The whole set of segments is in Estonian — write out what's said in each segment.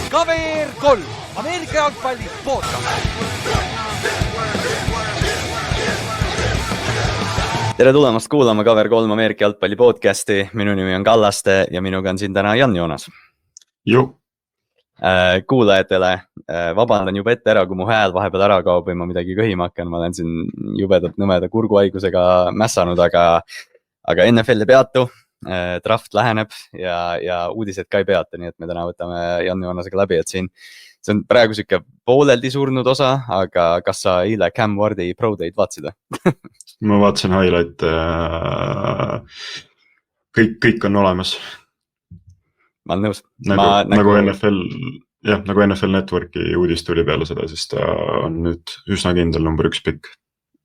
KVR 3, Ameerika jalgpalli podcast. Tere tulemast kuulama KVR 3 Ameerika jalgpalli podcasti. Minu nimi on Kallaste ja minuga on siin täna Jan Joonas. Kuulajatele vabandan juba ette ära, kui mu hääl vahepeal ära kaob või ma midagi kõhima hakkan. Ma olen siin jubedalt nõmeda kurguhaigusega mässanud, aga NFL ei peatu. Draft läheneb ja uudised ka ei peata, nii et me täna võtame Jan Joonasega läbi, et siin see on praegu siuke pooleldi surnud osa, aga kas sa eile Cam Wardi Pro Day'd vaatasid? Ma vaatasin highlight, kõik on olemas. Ma olen nõus. Nagu NFL Networki uudis tuli peale seda, siis ta on nüüd üsna kindel number 1 pikk.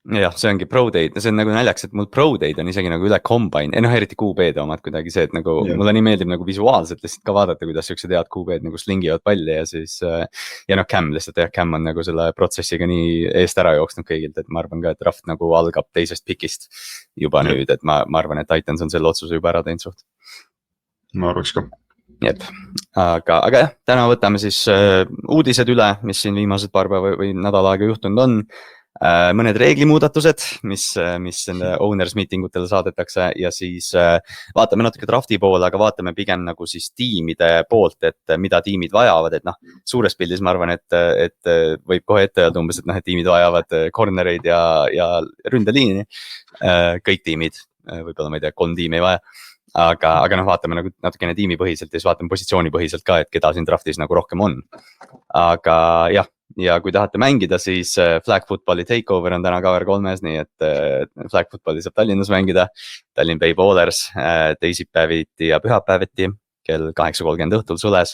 Jah, see ongi Pro Day'd. See on nagu naljaks, et mul Pro Day'd on isegi nagu üle Combine. Eriti QB-d omad kuidagi see, et nagu mulle nii meeldib nagu visuaalselt lihtsalt ka vaadata, kuidas siuksed head QB-d nagu slingivad palli ja siis Cam lihtsalt Cam on nagu selle protsessiga nii eest ära jooksnud kõigilt, et ma arvan ka, et draft nagu algab teisest pikist juba nüüd, et ma arvan, et Titans on selle otsuse juba ära teinud suht. Ma arvaks ka. Jep, aga jah, täna võtame siis uudised üle, mis siin viimased paar päeva või nädal aega juhtunud on. Mõned reeglimuudatused, mis owners meeting utele saadetakse ja siis vaatame natuke drafti poole, aga vaatame pigem nagu siis tiimide poolt, et mida tiimid vajavad, et suures pildis ma arvan, et võib kohe ette öelda umbes, et tiimid vajavad cornereid ja ründeliini, kõik tiimid, võib-olla ma ei tea, 3 tiimi ei vaja. Aga vaatame nagu natukene tiimipõhiselt ja siis vaatame positsioonipõhiselt ka, et keda siin draftis nagu rohkem on. Aga jah, ja kui tahate mängida, siis Flag Footballi takeover on täna KVR 3-s, nii et Flag Footballi saab Tallinnas mängida. Tallinn Bay Bowlers teisipäeviti ja pühapäeviti kell 8:30 õhtul Sules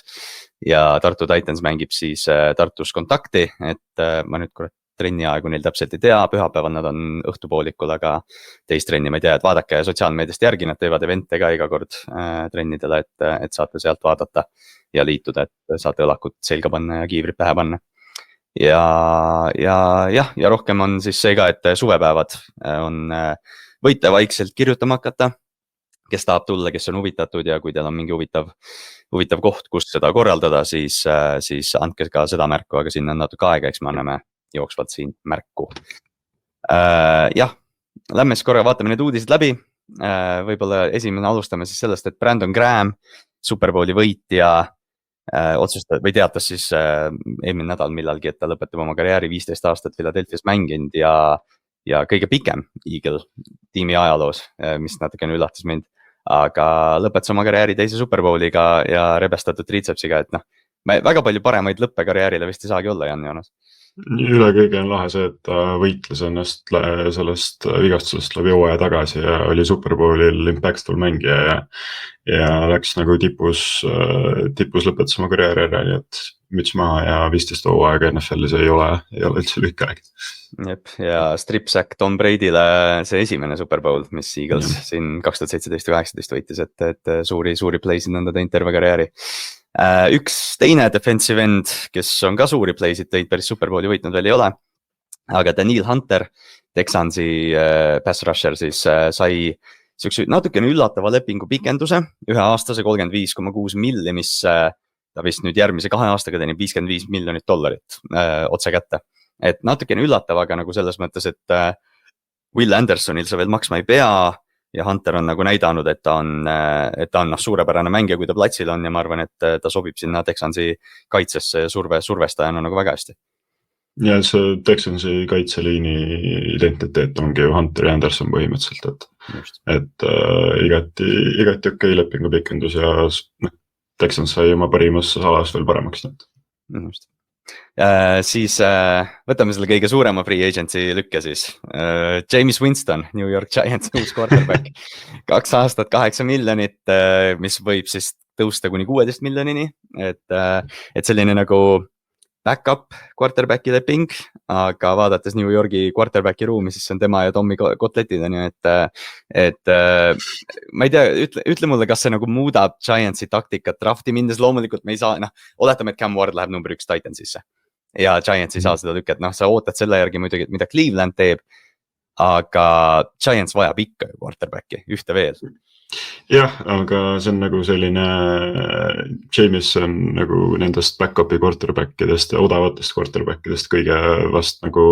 ja Tartu Titans mängib siis Tartus Kontakti, et ma nüüd trenni aegu neil täpselt ei tea, pühapäeval nad on õhtupoolikul, aga teist trenni ma ei tea, et vaadake sotsiaalmeediast järgi, nad teevad evente ka iga kord trennidele, et saate sealt vaadata ja liituda, et saate õlakut selga panna ja kiivrid pähe panna. Ja rohkem on siis see ka, et suvepäevad on võite vaikselt kirjutama hakata, kes tahab tulla, kes on huvitatud ja kui teil on mingi huvitav koht, kus seda korraldada, siis andke ka seda märku, aga sinna on natuke aega, eks me anname jooksvalt siin märku. Jah, lämme siis korra vaatame need uudised läbi. Võib-olla esimene alustame siis sellest, et Brandon Graham, Superbowli võitja, või teatas siis eelmine nädal millalgi, et ta lõpetab oma karjääri 15 aastat Philadelphia's mänginud ja kõige pikem Eagle tiimi ajaloos, mis natukene üllatas mind. Aga lõpetas oma karjääri teise Superbowliga ja rebestatud triitsepsiga, et väga palju paremaid lõppe karjäärile vist ei saagi olla, Jan Joonas. Üle kõige on lahe see, et ta võitles ennast sellest vigastusest läbi hooaja tagasi ja oli Superbowlil impactful mängija ja läks nagu tipus lõpetas oma karjääri ära, nii et müts maha ja 15 hooaega NFL-is ei ole üldse lühke aeg. Jep, ja strip-sack Tom Brady'le see esimene Superbowl, mis Eagles siin 2017 ja 2018 võitis, et suuri playsid nõnda teinud terve karjääri. Üks teine defensive end, kes on ka suuri playsid teinud, päris Superbowli võitnud veel ei ole, aga Daniel Hunter, Texansi pass rusher, siis sai natukene üllatava lepingu pikenduse, 1 aastase $35.6 miljonit, mis ta vist nüüd järgmise 2 aastaga teenib $55 miljonit otse kätte. Et natukene üllatav, aga nagu selles mõttes, et Will Andersonil sa veel maksma ei pea ja Hunter on nagu näidanud, et ta on suurepärane mängija, kui ta platsil on ja ma arvan, et ta sobib sinna Texansi kaitsesse ja survestajana nagu väga hästi. Ja see Texansi kaitseliini identiteet ongi ju Hunter ja Anderson põhimõtteliselt, et igati okei lepingu pikendus ja Texans sai oma parimas salas veel paremaks. Siis võtame selle kõige suurema free agency lükke siis. James Winston, New York Giants uus quarterback. 2 aastat $8 miljonit, mis võib siis tõusta kuni 16 miljonini. Et selline nagu backup quarterbacki leping, aga vaadates New Yorgi quarterbacki ruumi, siis see on tema ja Tommy kotletid, et ma ei tea, ütle mulle, kas see nagu muudab Giantsi taktikat drafti mindes, loomulikult me ei saa, oletame, et Cam Ward läheb number 1 Titansisse ja Giants ei saa seda lükket, sa ootad selle järgi muidugi, mida Cleveland teeb, aga Giants vajab ikka quarterbacki, ühte veel. jah, aga see on nagu selline, Jameis on nagu nendest back-up'i quarterbackidest ja odavatest quarterbackidest kõige vast nagu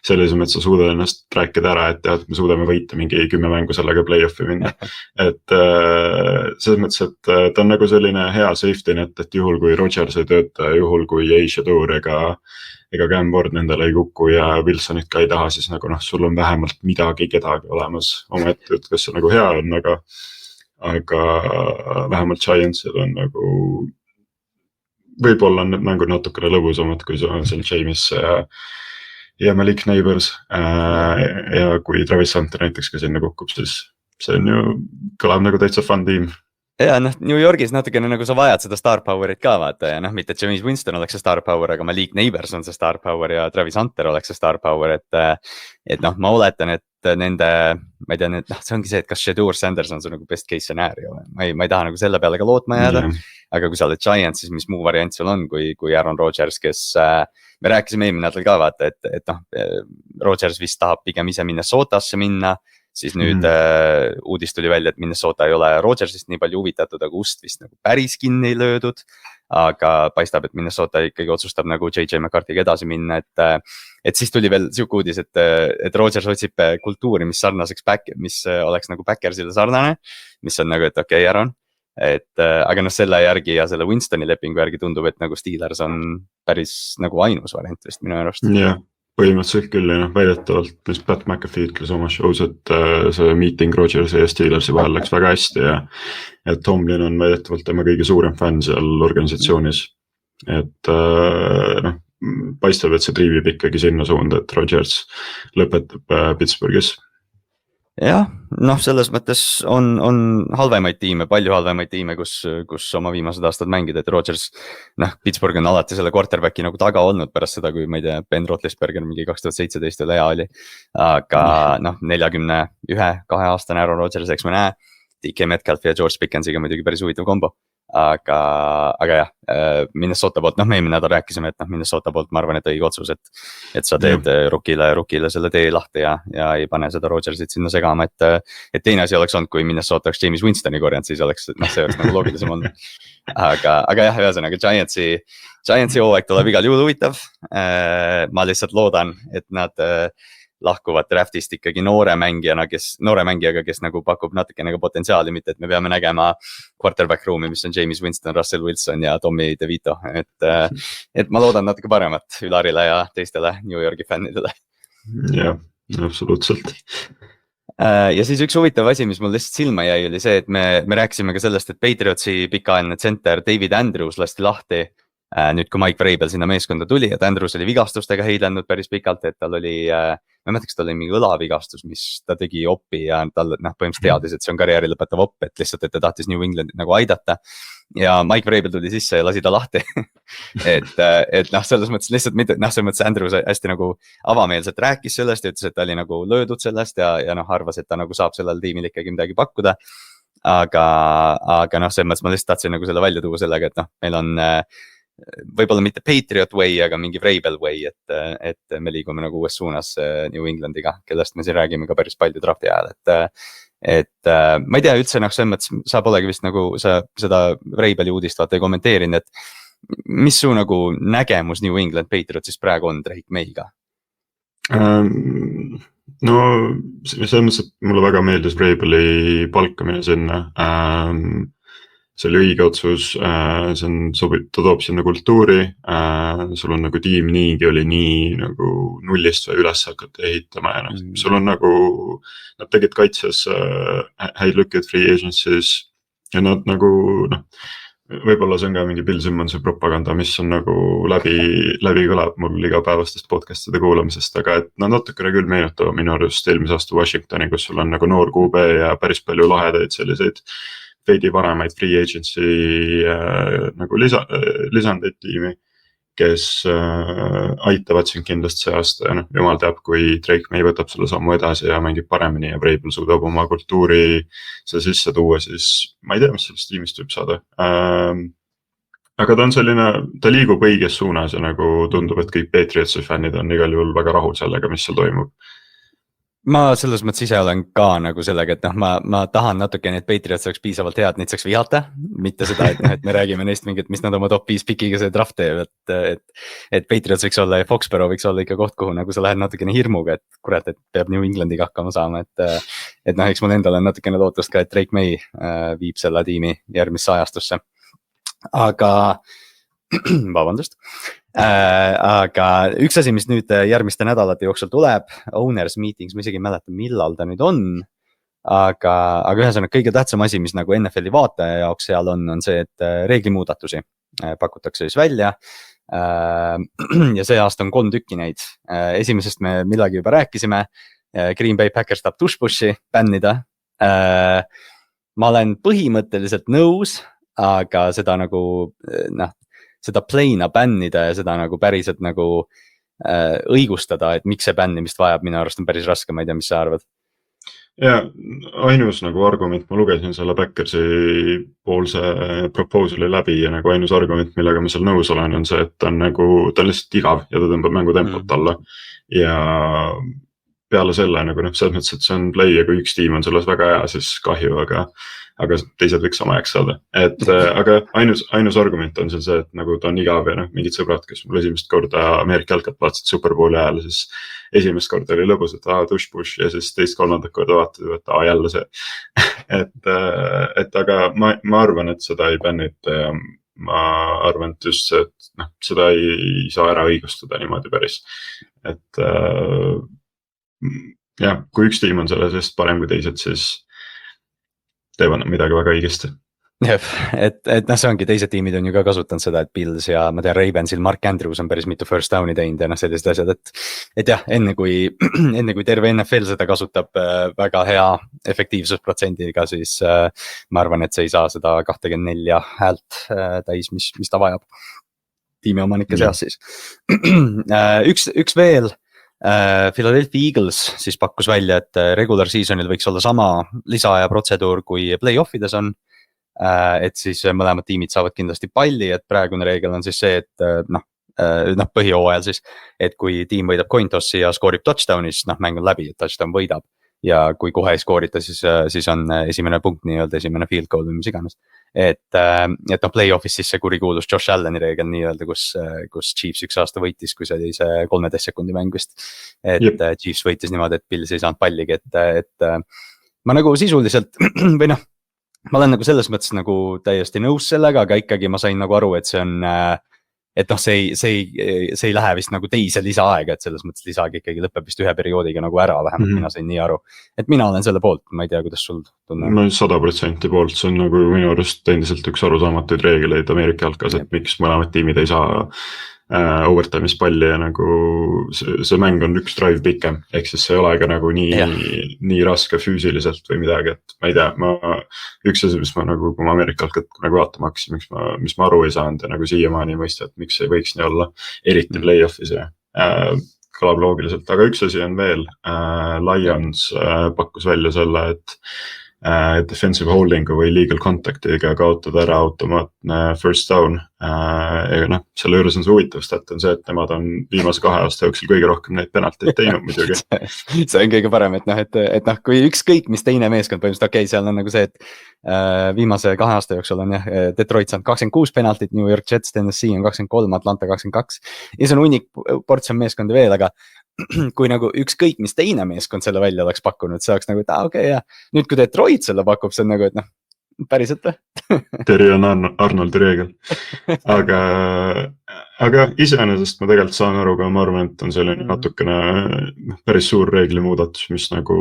sellisem, et sa suudad ennast rääkida ära, et tead, me suudame võita mingi 10 mängu sellega play-off'i minna. Et selles mõttes, et ta on nagu selline hea safety net, et juhul kui Rodgers ei tööta, juhul kui Aisha Tour ega Cam Ward nendele ei kuku ja Wilsonit ka ei taha, siis nagu noh, sul on vähemalt kedagi olemas. Omaette jutt, kas see nagu hea on, aga vähemalt Giantsil on nagu, võib-olla on need mängud natukene lõbusamad, kui sul on seal Jameis ja Malik Neighbors. Ja kui Travis Hunter näiteks ka sinna kukub, siis see on ju, kõlab nagu täitsa fun tiim. Ja noh, New Yorgis natukene nagu sa vajad seda star power'it ka vaata ja noh, mitte James Winston oleks see star power, aga Malik Neighbors on see star power ja Travis Hunter oleks see star power, et noh, ma oletan, et nende, ma ei tea, noh, see ongi see, et kas Shadur Sanders on see nagu best case scenario. Ma ei taha nagu selle peale ka lootma jääda, aga kui sa oled Giants, siis mis muu variant sul on, kui Aaron Rodgers, kes me rääkisime eelmine nädal ka vaata, et noh, Rodgers vist tahab pigem ise Minnesotasse minna. Siis nüüd uudis tuli välja, et Minnesota ei ole Rodgersist nii palju huvitatud, aga ust vist nagu päris kinni ei löödud. Aga paistab, et Minnesota ikkagi otsustab nagu JJ McCarthy'ga edasi minna, et siis tuli veel siuke uudis, et Rodgers otsib kultuuri, mis oleks nagu Backersile sarnane, mis on nagu, et okei, Aaron. Aga noh, selle järgi ja selle Winstoni lepingu järgi tundub, et nagu Steelers on päris nagu ainus variant vist minu arust. Jah. Põhimõtteliselt küll ja noh, väidetavalt, mis Pat McAfee ütles oma show's, et see meeting Rodgersi ja Steelersi vahel läks väga hästi ja et Tomlin on väidetavalt tema kõige suurem fänn seal organisatsioonis. Et noh, paistab, et see triivib ikkagi sinna suunda, et Rodgers lõpetab Pittsburghis. Jah, noh, selles mõttes on halvemaid tiime, palju halvemaid tiime, kus oma viimased aastad mängida, et Rodgers, noh, Pittsburgh on alati selle quarterbacki nagu taga olnud pärast seda, kui ma ei tea, Ben Roethlisberger mingi 2017 oli hea oli. Aga noh, 41-2 aastane Aaron Rodgers, eks me näe, DK Metcalf ja George Pickensiga muidugi päris huvitav kombo. Aga jah, Minnesota poolt, noh, me eelmine nädal rääkisime, et noh, Minnesota poolt ma arvan, et õige otsus, et sa teed rukile selle tee lahti ja ei pane seda Rodgersit sinna segama, et teine asi oleks olnud, kui Minnesota oleks James Winstoni korjanud, siis oleks, noh, see oleks nagu loogilisem olnud. Aga jah, ühesõnaga Giantsi hooaeg tuleb igal juhul huvitav. Ma lihtsalt loodan, et nad lahkuvad draftist ikkagi noore mängijaga, kes nagu pakub natukene ka potentsiaali, mitte et me peame nägema quarterback ruumi, mis on James Winston, Russell Wilson ja Tommy DeVito, et ma loodan natuke paremat Ülarile ja teistele New Yorgi fännidele. Jah, absoluutselt. Ja siis üks huvitav asi, mis mul lihtsalt silma jäi, oli see, et me rääkisime ka sellest, et Patriotsi pikaajaline center David Andrews lasti lahti. Nüüd kui Mike Vrabel sinna meeskonda tuli, et Andrews oli vigastustega heidelnud päris pikalt, et tal oli, ma mõtleks, tal oli mingi õlavigastus, mis ta tegi oppi ja tal põhimõtteliselt teadis, et see on karjääri lõpetav opp, et lihtsalt, et ta tahtis New Englandit nagu aidata. Ja Mike Vrabel tuli sisse ja lasi ta lahti. et noh, selles mõttes lihtsalt mitte, noh, selles mõttes Andrews hästi nagu avameelselt rääkis sellest ja ütles, et ta oli nagu löödud sellest ja noh, arvas, et ta nagu saab sellel tiimil ikkagi midagi pakkuda. Aga noh, selles mõttes ma lihtsalt tahtsin nagu selle välja tuua sellega, et noh, meil on võib-olla mitte Patriot way, aga mingi Vrabel way, et me liigume nagu uues suunas New Englandiga, kellest me siin räägime ka päris palju drafti ajal, et ma ei tea üldse, noh, selles mõttes sa polegi vist nagu sa seda Vrabeli uudist vaata ei kommenteerinud, et mis su nagu nägemus New England Patriotsist praegu on Drake May'ga? No selles mõttes, et mulle väga meeldis Vrabeli palkamine sinna. See oli õige otsus, ta toob sinna kultuuri, sul on nagu tiim niigi oli nii nagu nullist või üles hakata ehitama ja sul on nagu, nad tegid kaitses häid lükkeid free agencies ja nad nagu noh, võib-olla see on ka mingi Bill Simmonsi propaganda, mis on nagu läbi kõlab mul igapäevastest podcastide kuulamisest, aga et nad natukene küll meenutavad minu arust eelmise aasta Washingtoni, kus sul on nagu noor QB ja päris palju lahedaid selliseid veidi paremaid free agency nagu lisandeid tiimi, kes aitavad siin kindlasti see aasta ja noh, jumal teab, kui Drake May võtab selle sammu edasi ja mängib paremini ja Vrabel suudab oma kultuuri see sisse tuua, siis ma ei tea, mis sellest tiimist võib saada. Aga ta on selline, ta liigub õiges suunas, ja nagu tundub, et kõik Patriotsi fännid on igal juhul väga rahul sellega, mis seal toimub. ma selles mõttes ise olen ka nagu sellega, et ma tahan natuke, et Patriots oleks piisavalt head, neid saaks vihata. Mitte seda, et me räägime neist mingit, mis nad oma top 5 pikiga see draft teeb, et Patriots võiks olla ja Foxborough võiks olla ikka koht, kuhu nagu sa lähed natukene hirmuga, et kurat, et peab New Englandiga hakkama saama, et noh, eks mul endal on natukene lootust ka, et Drake May viib selle tiimi järgmisse ajastusse. Aga vabandust. Aga üks asi, mis nüüd järgmiste nädalate jooksul tuleb, owners meetings, ma isegi ei mäleta, millal ta nüüd on. Aga ühesõnaga kõige tähtsam asi, mis nagu NFL-i vaataja jaoks seal on see, et reeglimuudatusi pakutakse siis välja. Ja see aasta on 3 tükki neid. Esimesest me millagi juba rääkisime. Green Bay Packers tahab tush-pushi bännida. Ma olen põhimõtteliselt nõus, aga seda nagu seda play'na bännida ja seda nagu päriselt nagu õigustada, et miks see bännimist vajab, minu arust on päris raske, ma ei tea, mis sa arvad. Ja ainus nagu argument, ma lugesin selle Backersi poolse proposal'i läbi ja nagu ainus argument, millega ma seal nõus olen, on see, et ta on lihtsalt igav ja ta tõmbab mängu tempot alla. Ja peale selle nagu selles mõttes, et see on play ja kui üks tiim on selles väga hea, siis kahju, aga teised võiks sama aeg saada. Aga ainus argument on seal see, et nagu ta on igav ja mingid sõbrad, kes mul esimest korda Ameerika jalkat vaatasid Superbowli ajal, siis esimest korda oli lõbus, et tush-push ja siis teist-kolmandat korda vaatad, et jälle see. Aga ma arvan, et seda ei bännita ja ma arvan, et just see, et seda ei saa ära õigustada niimoodi päris. Et jah, kui üks tiim on sellest parem kui teised, siis teevad midagi väga õigesti. Et see ongi, teised tiimid on ju ka kasutanud seda, et Bills ja ma tean Ravensil Mark Andrews on päris mitu first down'i teinud ja sellised asjad, et jah, enne kui terve NFL seda kasutab väga hea efektiivsusprotsendiga, siis ma arvan, et see ei saa seda 24 häält täis, mis ta vajab tiimi omanike seas siis. Üks veel. Philadelphia Eagles siis pakkus välja, et regular seasonil võiks olla sama lisaaja protseduur kui play-offides on. Et siis mõlemad tiimid saavad kindlasti palli, et praegune reegel on siis see, et põhijooajal siis, et kui tiim võidab coin tossi ja skoorib touchdown'i, siis mäng on läbi, et touchdown võidab. Ja kui kohe ei skoorita, siis on esimene punkt nii-öelda, esimene field goal või mis iganes. Et play-off'is siis see kurikuulus Josh Alleni reegel nii-öelda, kus Chiefs üks aasta võitis, kui see oli see 13 sekundi mäng vist. Et Chiefs võitis niimoodi, et Bills ei saanud palligi, et ma nagu sisuliselt või ma olen nagu selles mõttes nagu täiesti nõus sellega, aga ikkagi ma sain nagu aru, et see on, et see ei lähe vist nagu teise lisaaega, et selles mõttes lisaaeg ikkagi lõpeb vist ühe perioodiga nagu ära, vähemalt mina sain nii aru. Et mina olen selle poolt, ma ei tea, kuidas sul tunneb. Ma 100% poolt, see on nagu minu arust endiselt üks arusaamatuid reegleid Ameerika jalkas, et miks mõlemad tiimid ei saa overtime'is palli ja nagu see mäng on üks drive pikem, ehk siis see ei ole ka nagu nii raske füüsiliselt või midagi, et ma ei tea, üks asi, mis ma nagu, kui ma Ameerika jalkat nagu vaatama hakkasin, mis ma aru ei saanud ja nagu siiamaani ei mõista, et miks ei võiks nii olla, eriti play-off'is ja kõlab loogiliselt, aga üks asi on veel, Lions pakkus välja selle, et defensive holding'u või legal contact'iga kaotada ära automaatne first down. Selle juures on see huvitav stat on see, et nemad on viimase 2 aasta jooksul kõige rohkem neid penalteid teinud muidugi. See on kõige parem, et kui ükskõik mis teine meeskond põhimõtteliselt, seal on nagu see, et viimase 2 aasta jooksul on Detroit saanud 26 penaltit, New York Jets, Tennessee on 23, Atlanta 22 ja see on hunnik ports on meeskondi veel, aga kui nagu ükskõik mis teine meeskond selle välja oleks pakkunud, see oleks nagu, et okei, ja nüüd kui Detroit selle pakub, see on nagu, et päriselt või? Terri on Arnoldi reegel. Aga iseenesest ma tegelikult saan aru, aga ma arvan, et on selline natukene päris suur reeglimuudatus, mis nagu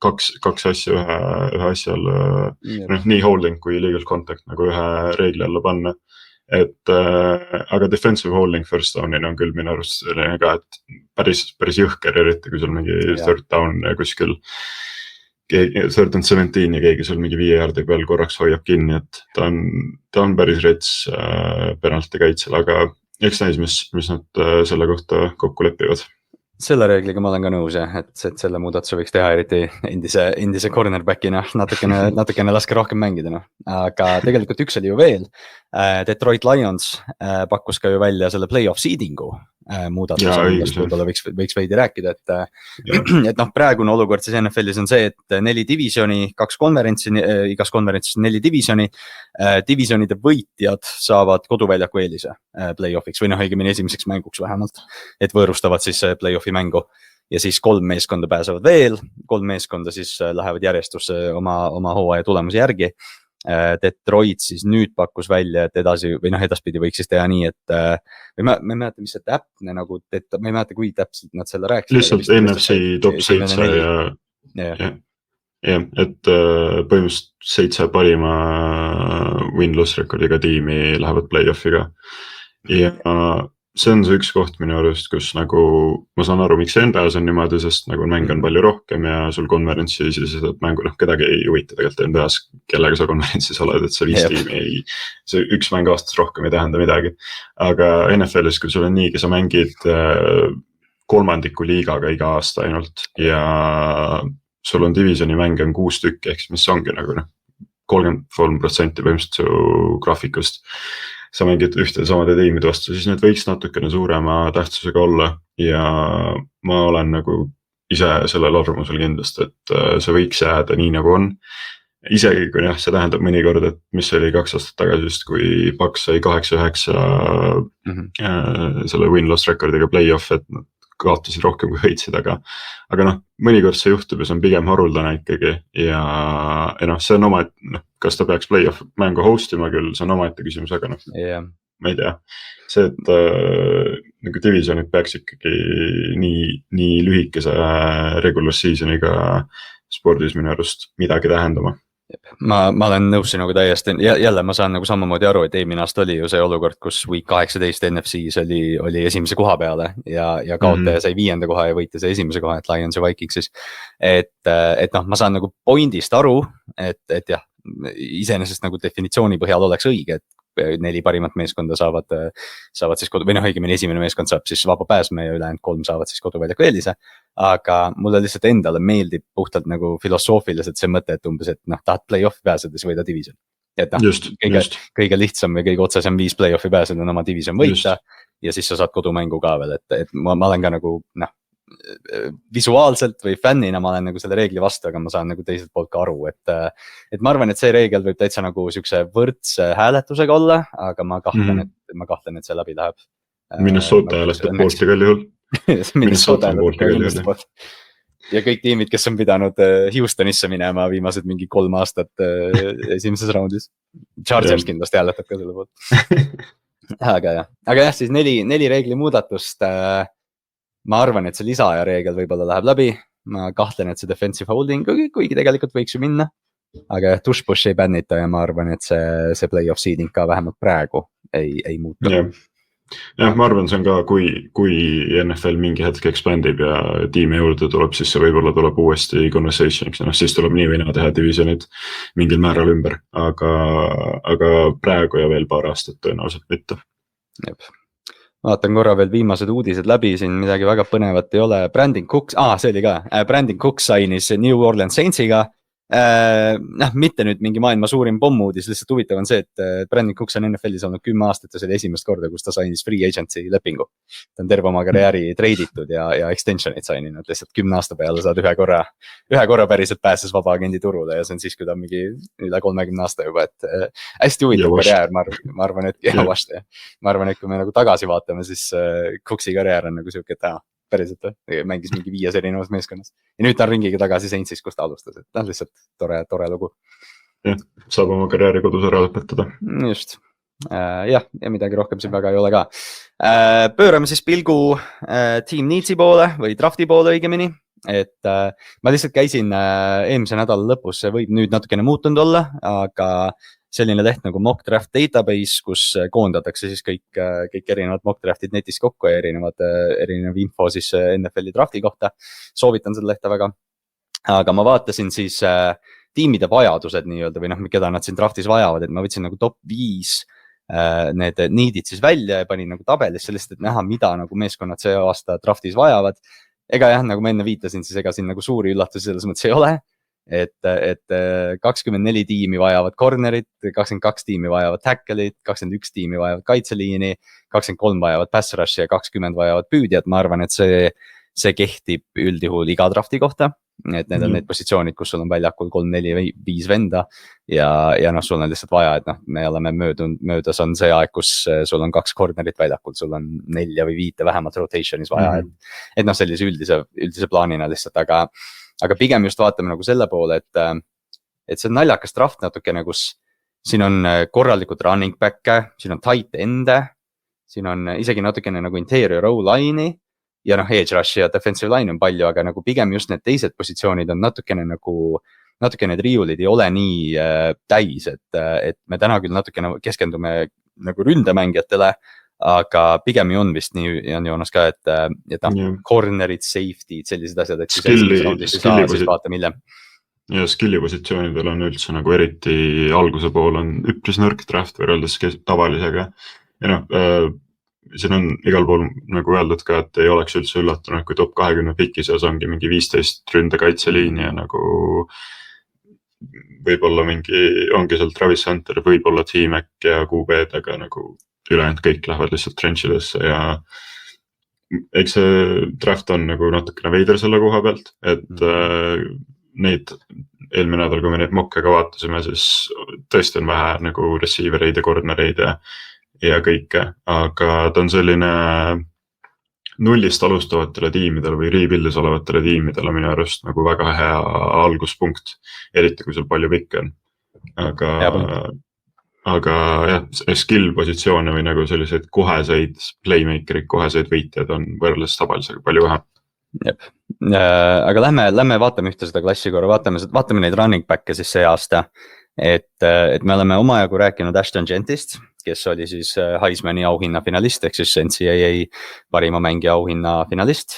kaks asja ühe asja alla, nii holding kui legal contact nagu ühe reegli alla panna. Aga defensive holding first down'ina on küll minu arust selline ka, et päris jõhker, eriti kui sul mingi third down kuskil third and 17 ja keegi sul mingi 5 jaardi peal korraks hoiab kinni, et ta on päris rets penalti kaitsel, aga eks näis, mis nad selle kohta kokku lepivad. Selle reegliga ma olen ka nõus, et selle muudatuse võiks teha eriti endise cornerbackina, natukene laske rohkem mängida. Aga tegelikult üks oli ju veel, Detroit Lions pakkus ka ju välja selle playoff seedingu muudatus Jaa, on, õigus, millest jah. võib-olla võiks veidi rääkida, Jah. et noh, praegune olukord siis NFL-is on see, et 4 divisioni, 2 konverentsi, igas konverentsis 4 divisioni. Divisionide võitjad saavad koduväljaku eelise play-off'iks või noh, õigemini esimeseks mänguks vähemalt, et võõrustavad siis play-off'i mängu. Ja siis 3 meeskonda pääsevad veel, 3 meeskonda siis lähevad järjestusse oma hooaja tulemuse järgi. Detroit siis nüüd pakkus välja, et edasi või noh, edaspidi võiks siis teha nii, et või ma ei mäleta, mis see täpne nagu, ma ei mäleta, kui täpselt nad selle rääkisid. Lihtsalt NFC top 7 ja, et põhimõtteliselt 7 parima win-loss rekordiga tiimi lähevad play-off'iga. Ja see on see üks koht minu arust, kus nagu ma saan aru, miks NBA-s on niimoodi, sest nagu mäng on palju rohkem ja sul konverentsi siseselt mängu, noh, kedagi ei huvita tegelikult NBA-s, kellega sa konverentsis oled, et see 5 tiimi ei, see üks mäng aastas rohkem ei tähenda midagi. Aga NFL-is, kui sul on nii, sa mängid kolmandiku liigaga iga aasta ainult ja sul on divisioni mänge on 6 tükki, ehk mis ongi nagu 33% põhimõtteliselt su graafikust. Sa mängid ühte samade tiimide vastu, siis need võiks natukene suurema tähtsusega olla ja ma olen nagu ise sellel arvamusel kindlasti, et see võiks jääda nii nagu on. Isegi kui jah, see tähendab mõnikord, et mis oli 2 aastat tagasi just, kui Bucks sai 8-9 selle win-loss rekordiga play-off, et nad kaotasid rohkem kui võitsid, aga noh, mõnikord see juhtub ja see on pigem haruldane ikkagi ja noh, see on oma, kas ta peaks play-off mängu hostima küll, see on omaette küsimus, aga noh, ma ei tea. See, et nagu divisionid peaks ikkagi nii lühikese regular seasoniga spordis minu arust midagi tähendama. Ma olen nõus sinuga täiesti, jälle ma saan nagu samamoodi aru, et eelmine aasta oli ju see olukord, kus week 18 NFC-s oli esimese koha peale ja kaotaja sai 5. koha ja võitja sai 1. koha, et Lions ja Vikingsis. Et noh, ma saan nagu pointist aru, et jah, iseenesest nagu definitsiooni põhjal oleks õige, et 4 parimat meeskonda saavad siis või noh, õigemini esimene meeskond saab siis vaba pääsme ja ülejäänud 3 saavad siis koduväljaku eelise. Aga mulle lihtsalt endale meeldib puhtalt nagu filosoofiliselt see mõte, et umbes, et noh, tahad play-off'i pääseda, siis võida division. Et noh, kõige lihtsam või kõige otsesem 5 play-off'i pääseda on oma division võita ja siis sa saad kodumängu ka veel, et ma olen ka nagu noh, visuaalselt või fännina ma olen nagu selle reegli vastu, aga ma saan nagu teiselt poolt ka aru, et ma arvan, et see reegel võib täitsa nagu siukse võrdse hääletusega olla, aga ma kahtlen, et see läbi läheb. Minnesota hääletab poolt igal juhul. Minnesota hääletab poolt. Ja kõik tiimid, kes on pidanud Houstonisse minema viimased mingi 3 aastat esimeses raundis. Chargers kindlasti hääletab ka selle poolt. Aga jah, siis 4 reegli muudatust. Ma arvan, et see lisaaja reegel võib-olla läheb läbi. Ma kahtlen, et see defensive holding, kuigi tegelikult võiks ju minna. Aga tush-push ei bännita ja ma arvan, et see play-off seeding ka vähemalt praegu ei muutu. Jah, ma arvan, see on ka, kui NFL mingi hetk expandib ja tiimi juurde tuleb, siis see võib-olla tuleb uuesti conversationiks. Siis tuleb nii või naa teha divisionid mingil määral ümber. Aga praegu ja veel paar aastat tõenäoliselt mitte. Jep. Vaatan korra veel viimased uudised läbi, siin midagi väga põnevat ei ole. Brandon Cooks, see oli ka, Brandon Cooks sainis New Orleans Saintsiga. Mitte nüüd mingi maailma suurim pommuudis, lihtsalt huvitav on see, et Brandon Cooks on NFL-is olnud 10 aastat ja see oli esimest korda, kus ta sainis free agency lepingu. Ta on terve oma karjääri treiditud ja extensionid saininud, lihtsalt 10 aasta peale saad ühe korra päriselt pääses vaba agendi turule ja see on siis, kui ta on mingi üle 30 aasta juba, et hästi huvitav karjäär, ma arvan, et kui me nagu tagasi vaatame, siis Cooksi karjäär on nagu siuke, et päriselt mängis mingi 5 erinevas meeskonnas. Ja nüüd ta on ringiga tagasi Saintsis, kus ta alustas, et lihtsalt tore lugu. Jah, saab oma karjääri kodus ära lõpetada. Just. Ja midagi rohkem siin väga ei ole ka. Pöörame siis pilgu Team Needsi poole või drafti poole õigemini. Et ma lihtsalt käisin eelmise nädala lõpus, see võib nüüd natukene muutunud olla, aga selline leht nagu Mock Draft Database, kus koondatakse siis kõik erinevad mock draftid netis kokku ja erinev info siis NFL-i drafti kohta. Soovitan seda lehte väga. Aga ma vaatasin siis tiimide vajadused nii-öelda või noh, keda nad siin draftis vajavad, et ma võtsin nagu top 5 need needid siis välja ja panin nagu tabelisse lihtsalt, et näha, mida nagu meeskonnad see aasta draftis vajavad. Ega jah, nagu ma enne viitasin, siis ega siin nagu suuri üllatusi selles mõttes ei ole. et 24 tiimi vajavad cornerit, 22 tiimi vajavad tackle'it, 21 tiimi vajavad kaitseliini, 23 vajavad pass rush'i ja 20 vajavad püüdjad. Ma arvan, et see kehtib üldjuhul iga drafti kohta, et need on need positsioonid, kus sul on väljakul 3, 4 või 5 venda ja noh, sul on lihtsalt vaja, et noh, me oleme möödas on see aeg, kus sul on 2 cornerit väljakul, sul on 4 või 5 vähemalt rotation'is vaja, et noh, sellise üldise plaanina lihtsalt, aga pigem just vaatame nagu selle poole, et see on naljakas draft natukene, kus siin on korralikud running back'e, siin on tight end'e, siin on isegi natukene nagu interior O-line'i ja noh, edge rush ja defensive line on palju, aga nagu pigem just need teised positsioonid on natukene need riiulid ei ole nii täis, et me täna küll natukene keskendume nagu ründemängijatele, aga pigem ju on vist nii, on Joonas ka, et cornerid, safety'd, sellised asjad, et siis vaata mille. Ja skilli positsioonidel on üldse nagu eriti alguse pool on üpris nõrk draft võrreldes tavalisega. Ja noh, siin on igal pool nagu öeldud ka, et ei oleks üldse üllatunud, kui top 20 piki seas ongi mingi 15 ründekaitseliini ja nagu võib-olla ongi seal Travis Hunter, võib-olla T-Mac ja QB-d, aga nagu ülejäänud kõik lähevad lihtsalt trenchidesse ja eks see draft on nagu natukene veider selle koha pealt, et neid eelmine nädal, kui me neid mokke ka vaatasime, siis tõesti on vähe nagu receivereid ja cornereid ja kõike, aga ta on selline nullist alustavatele tiimidele või rebuild'is olevatele tiimidele minu arust nagu väga hea alguspunkt, eriti kui sul palju pikke on. Aga jah, skill positsioone või nagu selliseid koheseid playmakerid, koheseid võitjad on võrreldes tavalisega palju vähem. Jep. Aga lähme vaatame ühte seda klassi korra, vaatame neid running back'e siis see aasta, et me oleme omajagu rääkinud Ashton Gentist, kes oli siis Heismani auhinna finalist, ehk siis NCAA parima mängija auhinna finalist,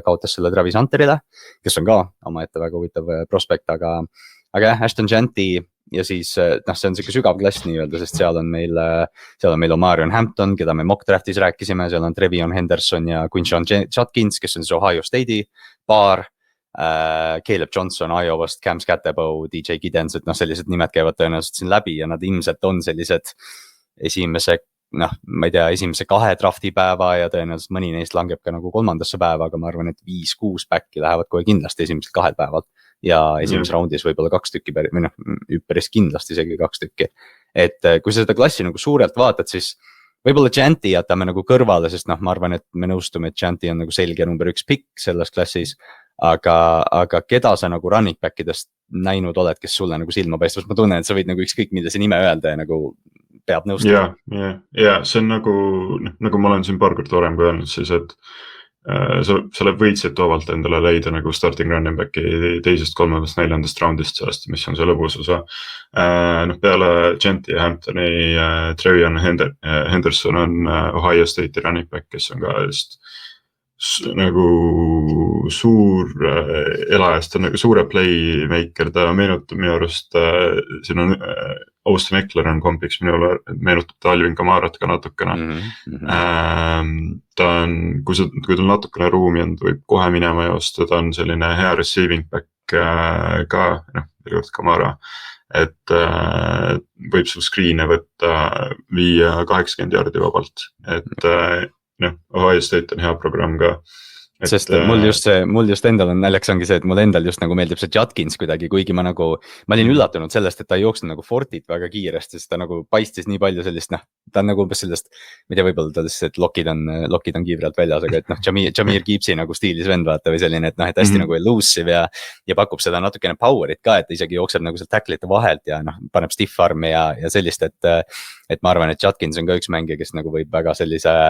kaotas selle Travis Hunterile, kes on ka omaette väga huvitav prospekt, aga jah, Ashton Genti ja siis noh, see on siuke sügav klass nii-öelda, sest seal on meil Omarion Hampton, keda me mock draftis rääkisime, seal on Trevion Henderson ja Quinshon Judkins, kes on siis Ohio State'i paar, Caleb Johnson Iowast, Cam Skattebo, DJ Giddens, et noh, sellised nimed käivad tõenäoliselt siin läbi ja nad ilmselt on sellised esimese 2 drafti päeva ja tõenäoliselt mõni neist langeb ka nagu 3. päeva, aga ma arvan, et 5-6 back'i lähevad kohe kindlasti esimesel 2 päeval ja esimeses raundis võib-olla 2 tükki või noh, päris kindlasti isegi 2 tükki. Et kui sa seda klassi nagu suurelt vaatad, siis võib-olla Janti jätame nagu kõrvale, sest noh, ma arvan, et me nõustume, et Janti on nagu selge number 1 pikk selles klassis, aga keda sa nagu running back idest näinud oled, kes sulle nagu silma paistab, ma tunnen, et sa võid nagu ükskõik millise nime öelda ja nagu peab nõustama. Ja see on nagu ma olen siin paar korda varem ka öelnud siis, et sa võid siit ovalt endale leida nagu starting running back'i 2., 3., 4. raundist sellest, mis on see lõbus osa. Peale Genti ja Hamptoni Trevion Henderson on Ohio State'i running back, kes on ka just nagu suur elajast, ta on nagu suure playmaker, ta meenutab minu arust, siin on Austin Eckler on kompiks, minule meenutab ta Alvin Kamarat ka natukene. Ta on, kui tal natukene ruumi on, võib kohe minema joosta, ta on selline hea receiving back ka, veel Kamara, et võib sul screen'e võtta, viia 80 jardi vabalt, et Ohio State on hea programm ka. Sest mul just endal on naljakas ongi see, et mul endal just nagu meeldib see Judkins kuidagi, kuigi ma olin üllatunud sellest, et ta ei jooksnud nagu Fortit väga kiiresti, sest ta nagu paistis nii palju sellist, ta on nagu umbes sellest, ma ei tea, võib-olla ta lihtsalt lokid on kiivri alt väljas, aga et Jameer Gibbsi nagu stiilis vend vaata või selline, et hästi nagu elusive ja pakub seda natukene power'it ka, et isegi jookseb nagu seal tacklite vahelt ja paneb stiff armi ja sellist, et ma arvan, et Judkins on ka üks mängija, kes nagu võib väga sellise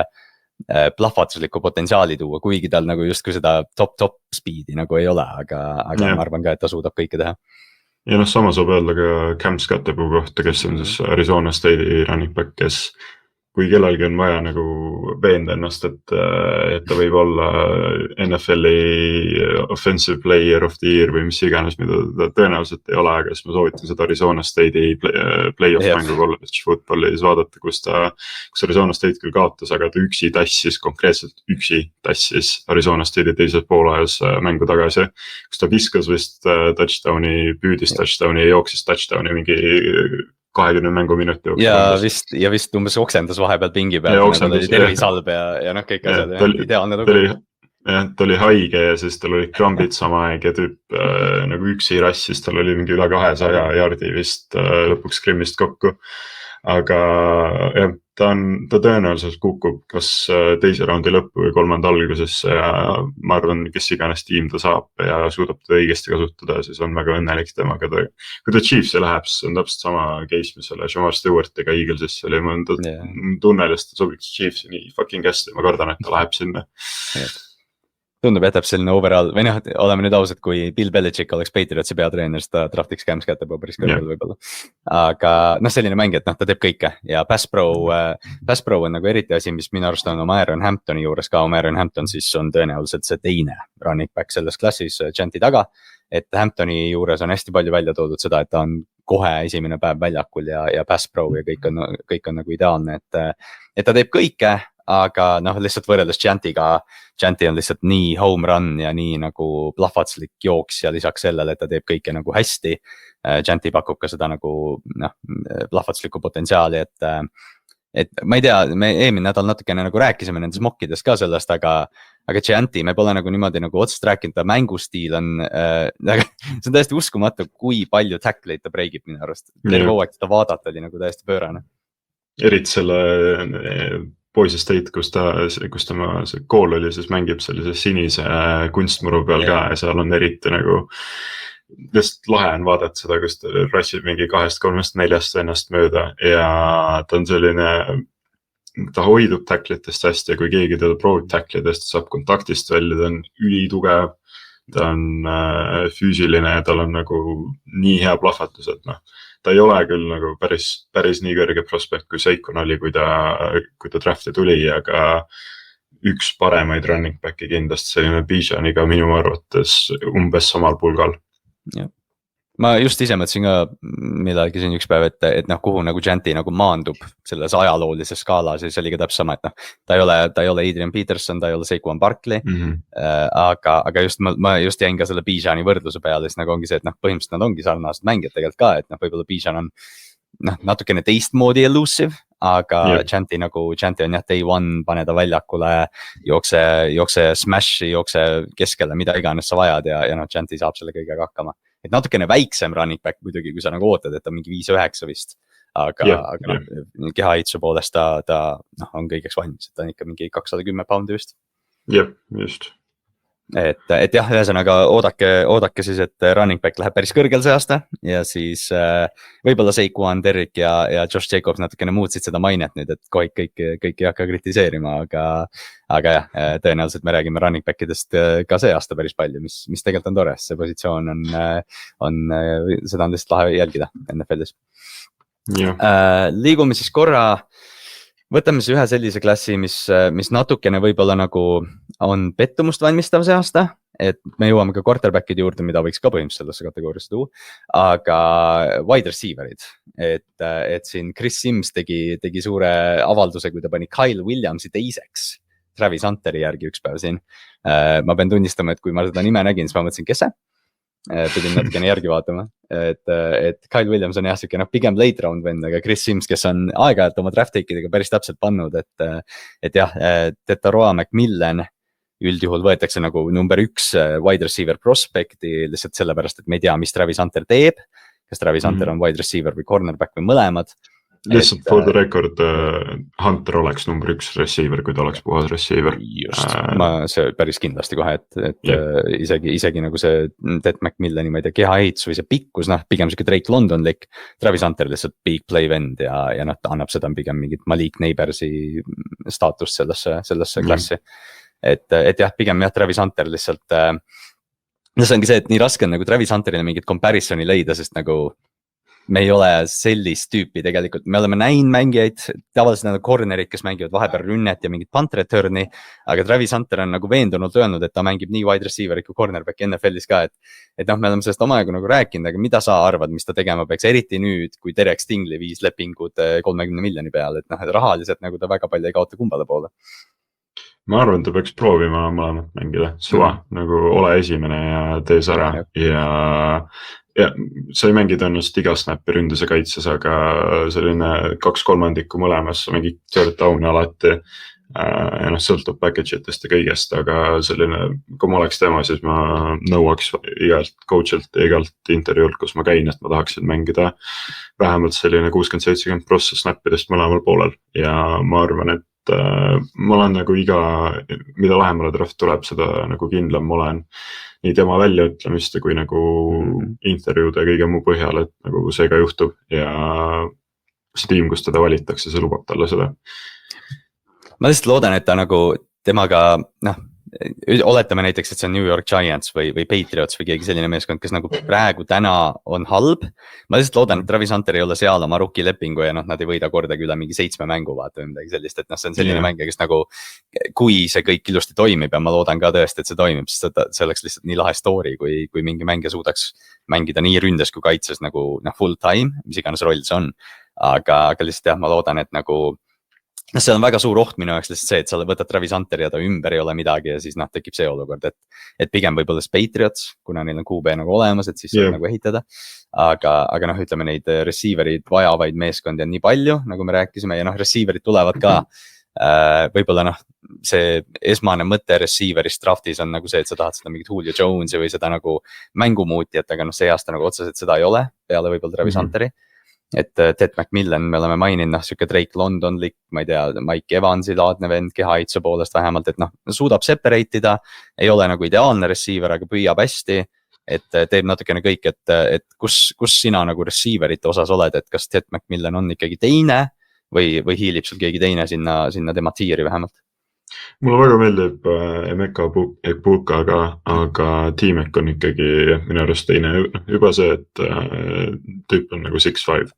plahvatuslikku potentsiaali tuua, kuigi tal nagu justkui seda top speed'i nagu ei ole, aga ma arvan ka, et ta suudab kõike teha. Ja sama saab öelda ka Cam Skattebo kohta, kes on siis Arizona State'i running back, kes kui kellelgi on vaja nagu veenda ennast, et ta võib olla NFL-i offensive player of the year või mis iganes, mida ta tõenäoliselt ei ole, aga siis ma soovitan seda Arizona State'i play-off mängu college footballis vaadata, kus Arizona State küll kaotas, aga ta konkreetselt üksi tassis Arizona State'i teises poolajas mängu tagasi. Kus ta viskas vist touchdowni, püüdis touchdowni ja jooksis touchdowni mingi 20 mänguminuti jooksul. Ja vist umbes oksendas vahepeal pingi peal, nagu oli tervisalb ja noh, kõik asjad, ideaalne lugu. Jah, ta oli haige ja siis tal oli krambid sama aeg ja tüüp nagu üksi rassis, tal oli mingi üle 200 jaardi vist lõpuks Krimmist kokku. Aga jah, ta tõenäoliselt kukub kas teise raundi lõppu või kolmanda algusesse ja ma arvan, kes iganes tiim ta saab ja suudab ta õigesti kasutada, siis on väga õnnelik temaga. Kui ta Chiefsi läheb, siis on täpselt sama case, mis selle Jamar Stewartiga Eaglesisse oli, ma tunnelist ta sobiks Chiefsi nii fucking hästi, ma kardan, et ta läheb sinna. Tundub jätab selline overall, või noh, oleme nüüd ausad, kui Bill Belichick oleks Patriotsi peatreener, siis ta draftiks Cams Catterbo päris kõrgel võib-olla. Aga noh, selline mäng, et noh, ta teeb kõike ja Pass Pro on nagu eriti asi, mis minu arust on oma Aaron Hamptoni juures ka, oma Aaron Hampton siis on tõenäoliselt see teine running back selles klassis Chanti taga. Et Hamptoni juures on hästi palju välja toodud seda, et ta on kohe esimene päev väljakul ja Pass Pro ja kõik on nagu ideaalne, et ta teeb kõike. Aga noh, lihtsalt võrreldes Chantiga, Chanti on lihtsalt nii home run ja nii nagu plahvatslik jooks ja lisaks sellele, et ta teeb kõike nagu hästi. Chanti pakub ka seda nagu noh, plahvatslikku potentsiaali, et ma ei tea, me eelmine nädal natukene nagu rääkisime nendes mokkides ka sellest, aga Chanti, me pole nagu niimoodi nagu otsest rääkinud, ta mängustiil on, see on täiesti uskumatu, kui palju tackleid ta breigib minu arust. Terve hooaeg seda vaadata oli nagu täiesti pöörane. Eriti selle Boise State, kus tema see kool oli, siis mängib sellise sinise kunstmuru peal ka ja seal on eriti nagu lihtsalt lahe on vaadata seda, kus ta rassib mingi 2, 3, 4 ennast mööda ja ta on selline, ta hoidub tacklitest hästi ja kui keegi teda proovib tacklidest, saab kontaktist välja, ta on ülitugev, ta on füüsiline ja tal on nagu nii hea plahvatus, et noh. Ta ei ole küll nagu päris nii kõrge prospekt kui Seikon oli, kui ta drafti tuli, aga üks paremaid running back'i kindlasti selline Bijaniga minu arvates umbes samal pulgal. Ja. Ma just ise mõtlesin ka millalgi siin üks päev, et noh, kuhu nagu Chanti nagu maandub selles ajaloolises skaalas ja see oli ka täpselt sama, et noh, ta ei ole Adrian Peterson, ta ei ole Saquon Barkley, aga just ma just jäin ka selle Bijani võrdluse peale, siis nagu ongi see, et noh, põhimõtteliselt nad ongi sarnased mängijad tegelikult ka, et noh, võib-olla Bijan on noh, natukene teistmoodi elusive, aga Chanti on jah, day one, pane ta väljakule, jookse smash'i, jookse keskele, mida iganes sa vajad ja noh, Chanti saab selle kõigega hakkama. Et natukene väiksem running back muidugi, kui sa nagu ootad, et ta mingi 5-9 vist, aga kehaehituse poolest ta on kõigeks valmis, et ta on ikka mingi 210 poundi vist. Jep, just. Et jah, ühesõnaga oodake siis, et running back läheb päris kõrgel see aasta ja siis võib-olla Saquon, Derrick ja Josh Jacobs natukene muutsid seda mainet nüüd, et kohe kõik ei hakka kritiseerima, aga jah, tõenäoliselt me räägime running backidest ka see aasta päris palju, mis tegelikult on tore, see positsioon on seda on lihtsalt lahe jälgida NFL-is. Liigume siis korra, võtame siis ühe sellise klassi, mis natukene võib-olla nagu on pettumust valmistav see aasta, et me jõuame ka quarterback'ide juurde, mida võiks ka põhimõtteliselt sellesse kategooriasse tuua, aga wide receiver'id, et siin Chris Sims tegi suure avalduse, kui ta pani Kyle Williamsi teiseks Travis Hunteri järgi üks päev siin. Ma pean tunnistama, et kui ma seda nime nägin, siis ma mõtlesin, kes see? Pidin natukene järgi vaatama, et Kyle Williams on jah, siuke pigem late round vend, aga Chris Sims, kes on aeg-ajalt oma draft take'idega päris täpselt pannud, et jah, Tetaroa McMillan üldjuhul võetakse nagu number 1 wide receiver prospecti lihtsalt sellepärast, et me ei tea, mis Travis Hunter teeb, kas Travis Hunter on wide receiver või cornerback või mõlemad. Lihtsalt for the record, Hunter oleks number 1 receiver, kui ta oleks puhas receiver. Just, see päris kindlasti kohe, et isegi nagu see Ted McMillani, ma ei tea, kehaehitus või see pikkus, pigem siuke Drake Londonlik, Travis Hunter lihtsalt big play vend ja ta annab seda pigem mingit Malik Neighborsi staatust sellesse klassi. Et jah, pigem jah, Travis Hunter lihtsalt, see ongi see, et nii raske on nagu Travis Hunterile mingit comparisoni leida, sest nagu me ei ole sellist tüüpi tegelikult, me oleme näinud mängijaid, tavaliselt need cornerid, kes mängivad vahepeal rünnet ja mingit punt return'i, aga Travis Hunter on nagu veendunult öelnud, et ta mängib nii wide receiver'it kui cornerback NFL-is ka, et noh, me oleme sellest omajagu nagu rääkinud, aga mida sa arvad, mis ta tegema peaks, eriti nüüd, kui Derek Stingley viis lepingud 30 miljoni peale, et noh, et rahaliselt nagu ta väga palju ei kaota kumbale poole. Ma arvan, ta peaks proovima mõlemat mängida, suva, nagu ole esimene ja tee sära ja sa ei mängi tõenäoliselt iga snappi ründes ja kaitses, aga selline 2/3 mõlemas, sa mängid third down'i alati ja noh, sõltub package itest ja kõigest, aga selline, kui ma oleks tema, siis ma nõuaks igalt coach'ilt ja igalt intervjuult, kus ma käin, et ma tahaksin mängida vähemalt selline 60-70% snappidest mõlemal poolel ja ma arvan, et ma olen nagu mida lähemale draft tuleb, seda nagu kindlam ma olen nii tema väljaütlemiste kui nagu intervjuude ja kõige muu põhjal, et nagu see ka juhtub ja see tiim, kus teda valitakse, see lubab talle seda. Ma lihtsalt loodan, et ta nagu temaga, noh, oletame näiteks, et see on New York Giants või Patriots või keegi selline meeskond, kes nagu praegu täna on halb. Ma lihtsalt loodan, et Travis Hunter ei ole seal oma rookie lepingu ja noh, nad ei võida kordagi üle mingi 7 mängu vaata või midagi sellist, et noh, see on selline mängija, kes nagu, kui see kõik ilusti toimib ja ma loodan ka tõesti, et see toimib, sest see oleks lihtsalt nii lahe story, kui mingi mängija suudaks mängida nii ründes kui kaitses nagu full time, mis iganes roll see on. Aga lihtsalt jah, ma loodan, et nagu see on väga suur oht minu jaoks lihtsalt see, et sa võtad Travis Hunter ja ta ümber ei ole midagi ja siis noh, tekib see olukord, et pigem võib-olla Patriots, kuna neil on QB nagu olemas, et siis saab nagu ehitada. Aga noh, ütleme neid receiver'id vajavaid meeskondi on nii palju, nagu me rääkisime ja noh, receiver'id tulevad ka. Võib-olla noh, see esmane mõte receiver'ist draftis on nagu see, et sa tahad seda mingit Julio Jones'i või seda nagu mängumuutijat, aga noh, see aasta nagu otseselt seda ei ole peale võib-olla Travis Hunteri. Et Ted McMillan me oleme maininud, noh, siuke Drake Londonlik, ma ei tea, Mike Evansi laadne vend kehaitse poolest vähemalt, et noh, suudab separate ida, ei ole nagu ideaalne receiver, aga püüab hästi, et teeb natukene kõik, et kus sina nagu receiverite osas oled, et kas Ted McMillan on ikkagi teine või hiilib sul keegi teine sinna tema tiiri vähemalt? Mulle väga meeldib Emeka Egbuka, aga T-Mac on ikkagi minu arust teine, juba see, et tüüp on nagu 6'5",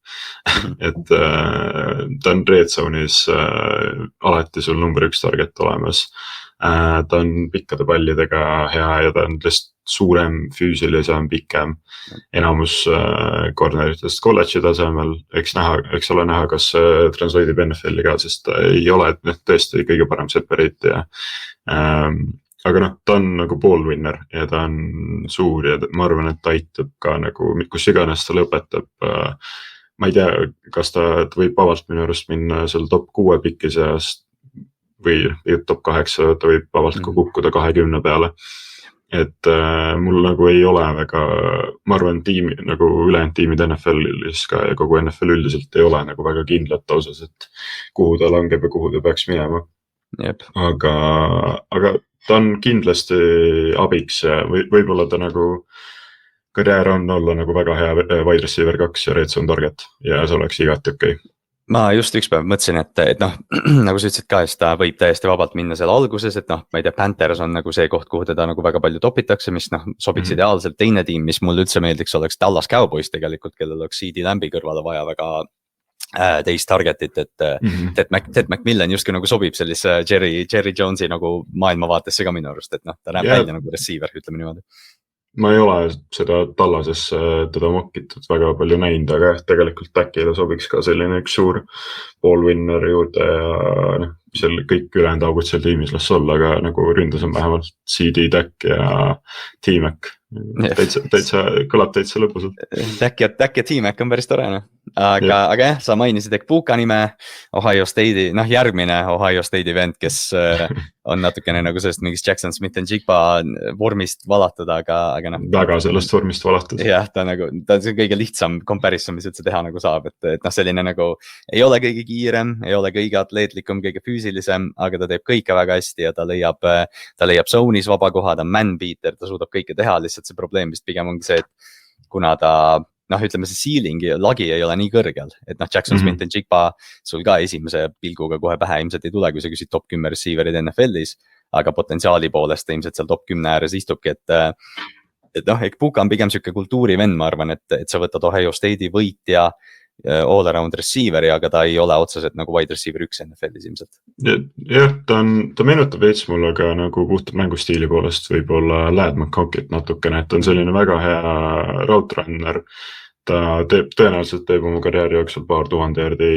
et ta on red zone'is alati sul number 1 target olemas. Ta on pikkade pallidega hea ja ta on lihtsalt suurem, füüsilisem, pikem. Enamus corneritest kolledži tasemel, eks ole näha, kas translate'ib NFL-i ka, sest ta ei ole tõesti kõige parem separate ja aga noh, ta on nagu ball winner ja ta on suur ja ma arvan, et ta aitab ka nagu, kus iganes ta lõpetab. Ma ei tea, kas ta võib vabalt minu arust minna seal top 6 piki seast või top 8, ta võib vabalt ka kukkuda 20 peale. Et mul nagu ei ole väga, ma arvan, tiimi nagu ülejäänud tiimid NFL-is ka ja kogu NFL üldiselt ei ole nagu väga kindlat osas, et kuhu ta langeb ja kuhu ta peaks minema. Aga ta on kindlasti abiks ja võib-olla ta nagu karjäär on olla nagu väga hea wide receiver 2 ja red zone target ja see oleks igati okei. Ma just üks päev mõtlesin, et noh, nagu sa ütlesid ka, siis ta võib täiesti vabalt minna seal alguses, et noh, ma ei tea, Panthers on nagu see koht, kuhu teda nagu väga palju topitakse, mis noh, sobiks ideaalselt. Teine tiim, mis mulle üldse meeldiks, oleks Dallas Cowboys tegelikult, kellel oleks CD Lambi kõrvale vaja väga teist targetit, et Ted McMillan justkui nagu sobib sellise Jerry Jonesi nagu maailmavaatesse ka minu arust, et noh, ta näeb välja nagu receiver, ütleme niimoodi. Ma ei ole seda Tallases teda mokkitud väga palju näinud, aga tegelikult äkki ta sobiks ka selline üks suur ball winner juurde ja noh, seal kõik ülejäänud augud seal tiimis las olla, aga nagu ründas on vähemalt CD, Dak ja T-Mac. Kõlab täitsa lõbusalt. Dak ja T-Mac on päris tore, noh. Aga jah, sa mainisid Egbuka nime, Ohio State'i, noh järgmine Ohio State'i vend, kes on natukene nagu sellest mingist Jackson Smith-Njigba vormist valatud, aga noh. Väga sellest vormist valatud. Jah, ta on see kõige lihtsam comparison, mis üldse teha nagu saab, et noh, selline nagu ei ole kõige kiirem, ei ole kõige atleetlikum, kõige füüsilisem, aga ta teeb kõike väga hästi ja ta leiab zone'is vaba koha, ta on man-beater, ta suudab kõike teha, lihtsalt see probleem vist pigem ongi see, et kuna ta noh, ütleme see ceiling ja lagi ei ole nii kõrgel, et noh, Jackson Smith-Njigba sul ka esimese pilguga kohe pähe ilmselt ei tule, kui sa küsid top 10 receiver'id NFL-is, aga potentsiaali poolest ilmselt seal top 10 ääres istubki, et noh, Ekpuka on pigem siuke kultuurivend, ma arvan, et sa võtad Ohio State'i võitja all around receiver'i, aga ta ei ole otseselt nagu wide receiver 1 NFL-is ilmselt. Jah, ta meenutab veits mulle ka nagu puhtalt mängustiili poolest võib-olla Ladd McConkit natukene, et on selline väga hea route runner. Ta tõenäoliselt teeb oma karjääri jooksul paar 1000 jardi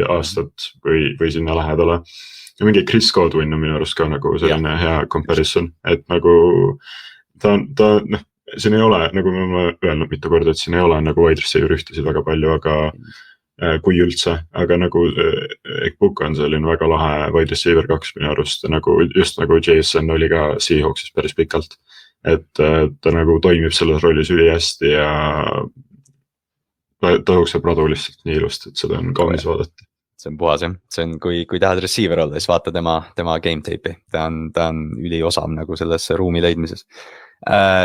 aastat või sinna lähedale. Ja mingi Chris Godwin on minu arust ka nagu selline hea comparison, et nagu ta noh, siin ei ole, nagu me oleme öelnud mitu korda, et siin ei ole nagu wide receiver ühtesid väga palju, aga kui üldse, aga nagu Ekpuka on selline väga lahe wide receiver 2 minu arust, nagu just nagu JSN oli ka Seahawksis päris pikalt, et ta nagu toimib selles rollis üli hästi ja ta jookseb radu lihtsalt nii ilusti, et seda on kaunis vaadata. See on puhas jah, see on, kui tahad receiver olla, siis vaata tema game tape'i, ta on üliosav nagu selles ruumi leidmises.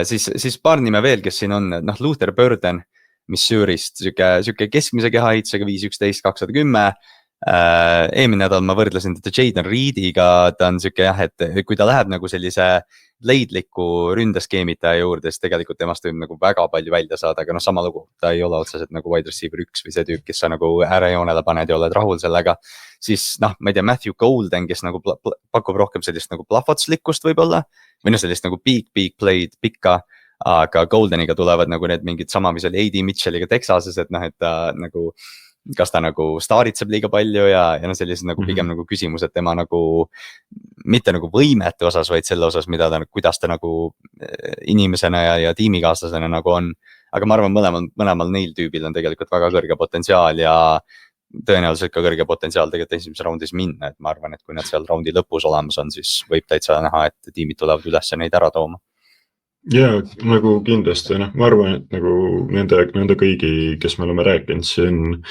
Siis paar nime veel, kes siin on, noh, Luther Burden, Missourist, siuke keskmise kehahitusega 5'11", 210. Eelmine nädal ma võrdlesin teda Jaden Reediga, ta on siuke jah, et kui ta läheb nagu sellise leidliku ründeskeemitaja juurde, siis tegelikult temast võib nagu väga palju välja saada, aga noh, sama lugu, ta ei ole otseselt nagu wide receiver 1 või see tüüp, kes sa nagu äärejoonele paned ja oled rahul sellega. Siis noh, ma ei tea, Matthew Golden, kes nagu pakub rohkem sellist nagu plahvatuslikkust võib-olla või noh, sellist nagu big play'd pikka, aga Goldeniga tulevad nagu need mingid sama, mis oli A.D. Mitchelliga Texases, et noh, et ta nagu kas ta nagu staaritseb liiga palju ja noh, sellised nagu pigem nagu küsimus, et tema nagu mitte nagu võimete osas, vaid selle osas, kuidas ta nagu inimesena ja tiimikaaslasena nagu on. Aga ma arvan, mõlemal neil tüübil on tegelikult väga kõrge potentsiaal ja tõenäoliselt ka kõrge potentsiaal tegelikult esimese raundis minna, et ma arvan, et kui nad seal raundi lõpus olemas on, siis võib täitsa näha, et tiimid tulevad üles neid ära tooma. Ja nagu kindlasti, noh, ma arvan, et nagu nende kõigi, kes me oleme rääkinud, siin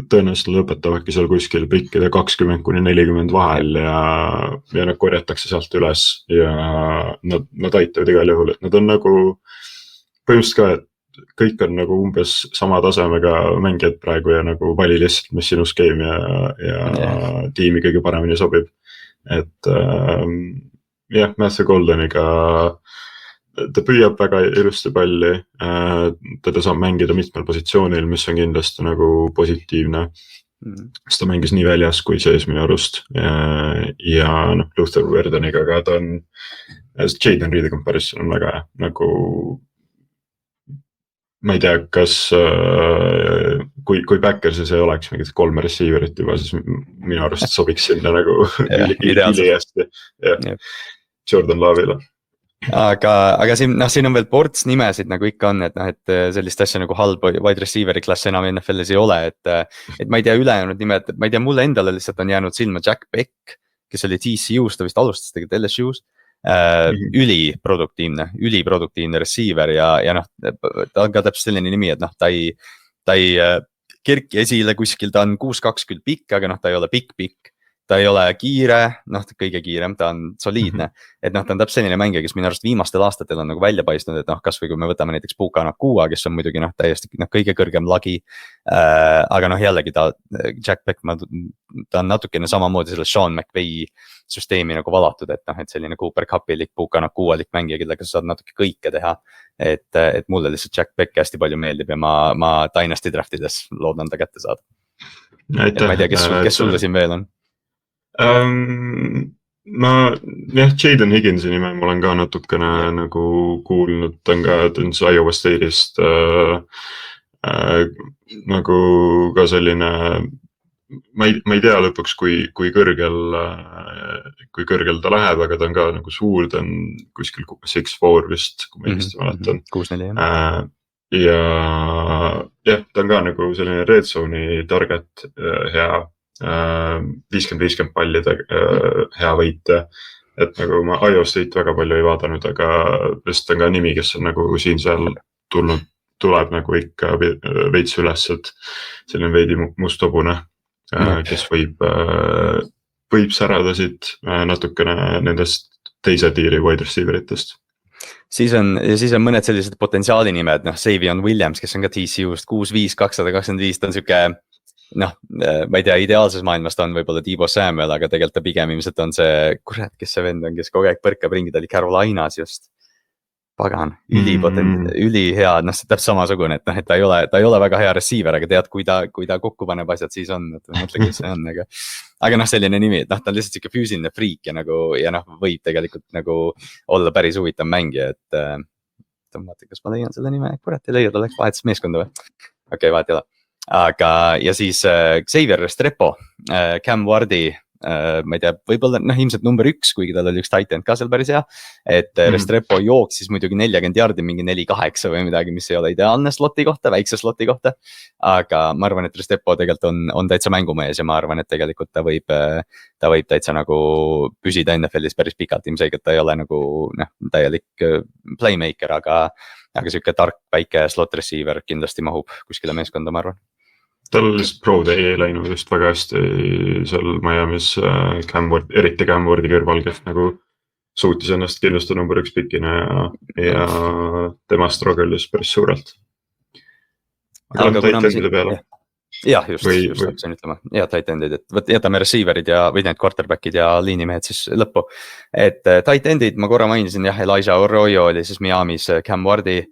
tõenäoliselt lõpetavadki seal kuskil pikkide 20–40 vahel ja nad korjatakse sealt üles ja nad aitavad igal juhul, et nad on nagu põhimõtteliselt ka, et kõik on nagu umbes sama tasemega mängijad praegu ja nagu vali lihtsalt, mis sinu skeem ja tiimi kõige paremini sobib. Et jah, Matthew Goldeniga ta püüab väga ilusti palli, teda saab mängida mitmel positsioonil, mis on kindlasti nagu positiivne. Sest ta mängis nii väljas kui sees minu arust ja noh, Luther Verdeniga ka ta on, Jaden Reedi comparison on väga hea, nagu ma ei tea, kas kui Backersis ei oleks mingid 3 receiverit juba, siis minu arust sobiks sinna nagu üli hästi Jordan Love'ile. Aga siin on veel ports nimesid nagu ikka on, et noh, et sellist asja nagu halb wide receiver'i klass enam NFL-is ei ole, et ma ei tea ülejäänud nimed, ma ei tea, mulle endale lihtsalt on jäänud silma Jack Beck, kes oli TCU-s, ta vist alustas tegelikult LSU-s, üliproduktiivne receiver ja noh, ta on ka täpselt selline nimi, et noh, ta ei kerki esile kuskil, ta on 6'2" küll pikk, aga noh, ta ei ole pikk. Ta ei ole kiire, noh, kõige kiirem, ta on soliidne, et noh, ta on täpselt selline mängija, kes minu arust viimastel aastatel on nagu välja paistnud, et noh, kas või kui me võtame näiteks Puka Nakua, kes on muidugi noh, täiesti kõige kõrgem lagi, aga noh, jällegi Jack Beck, ta on natukene samamoodi selle Sean McVay süsteemi nagu valatud, et noh, et selline Cooper Cupilik, Puka Nakua-lik mängija, kellega sa saad natuke kõike teha, et mulle lihtsalt Jack Beck hästi palju meeldib ja ma Dynasty draftides loodan ta kätte saada. Ma ei tea, kes sulle siin veel on? Jaden Higginsi nime ma olen ka natukene nagu kuulnud, ta on Iowa State'ist nagu ka selline, ma ei tea lõpuks, kui kõrgel ta läheb, aga ta on ka nagu suur, ta on kuskil 6'4" vist, kui ma õigesti mäletan. 6'4" jah. Ja ta on ka nagu selline red zone'i target hea. 50-50 pallide hea võitja, et nagu ma Iowa State väga palju ei vaadanud, aga vist on ka nimi, kes on nagu siin-seal tuleb nagu ikka veits üles, et selline veidi mustobune, kes võib särada siit natukene nendest teise tiiri wide receiveritest. Siis on mõned sellised potentsiaali nimed, noh, Savion Williams, kes on ka TCU-st 6'5", 225, ta on siuke noh, ma ei tea, ideaalses maailmas ta on võib-olla Deebo Samuel, aga tegelikult ta pigem ilmselt on see, kurat, kes see vend on, kes kogu aeg põrkab ringi, ta oli Carolinas just. pagan, ülihea, noh, see täpselt samasugune, et noh, et ta ei ole väga hea receiver, aga tead, kui ta kokku paneb asjad, siis on, et mõtle, kes see on, aga noh, selline nimi, et noh, ta on lihtsalt siuke füüsiline friik ja noh, võib tegelikult nagu olla päris huvitav mängija, et vaata, kas ma leian selle nime, kurat ei leia, ta läks vahetas meeskonda või? Okei, vahet ei ole. Aga, ja siis Xavier Restrepo, Cam Wardi, ma ei tea, võib-olla ilmselt number 1, kuigi tal oli üks tight end ka seal päris hea, et Restrepo jooksis muidugi 40 jardi, mingi 4-8 või midagi, mis ei ole ideaalne sloti kohta, väikse sloti kohta, aga ma arvan, et Restrepo tegelikult on täitsa mängumees ja ma arvan, et tegelikult ta võib täitsa nagu püsida NFL-is päris pikalt, ilmselgelt ta ei ole nagu täielik playmaker, aga siuke tark väike slot receiver kindlasti mahub kuskile meeskonda, ma arvan. Tal lihtsalt Pro Day ei läinud just väga hästi seal Miami's eriti Cam Wardi kõrval, kes nagu suutis ennast kindlustada number 1 pikina ja tema struggle'is päris suurelt. Aga on tight endide peale. Jah, just hakkasin ütlema. Ja tight endid, et jätame receiverid või need quarterbackid ja liinimehed siis lõppu. Et tight endid, ma korra mainisin, jah, Elijah Arroyo oli siis Miami's Cam Wardi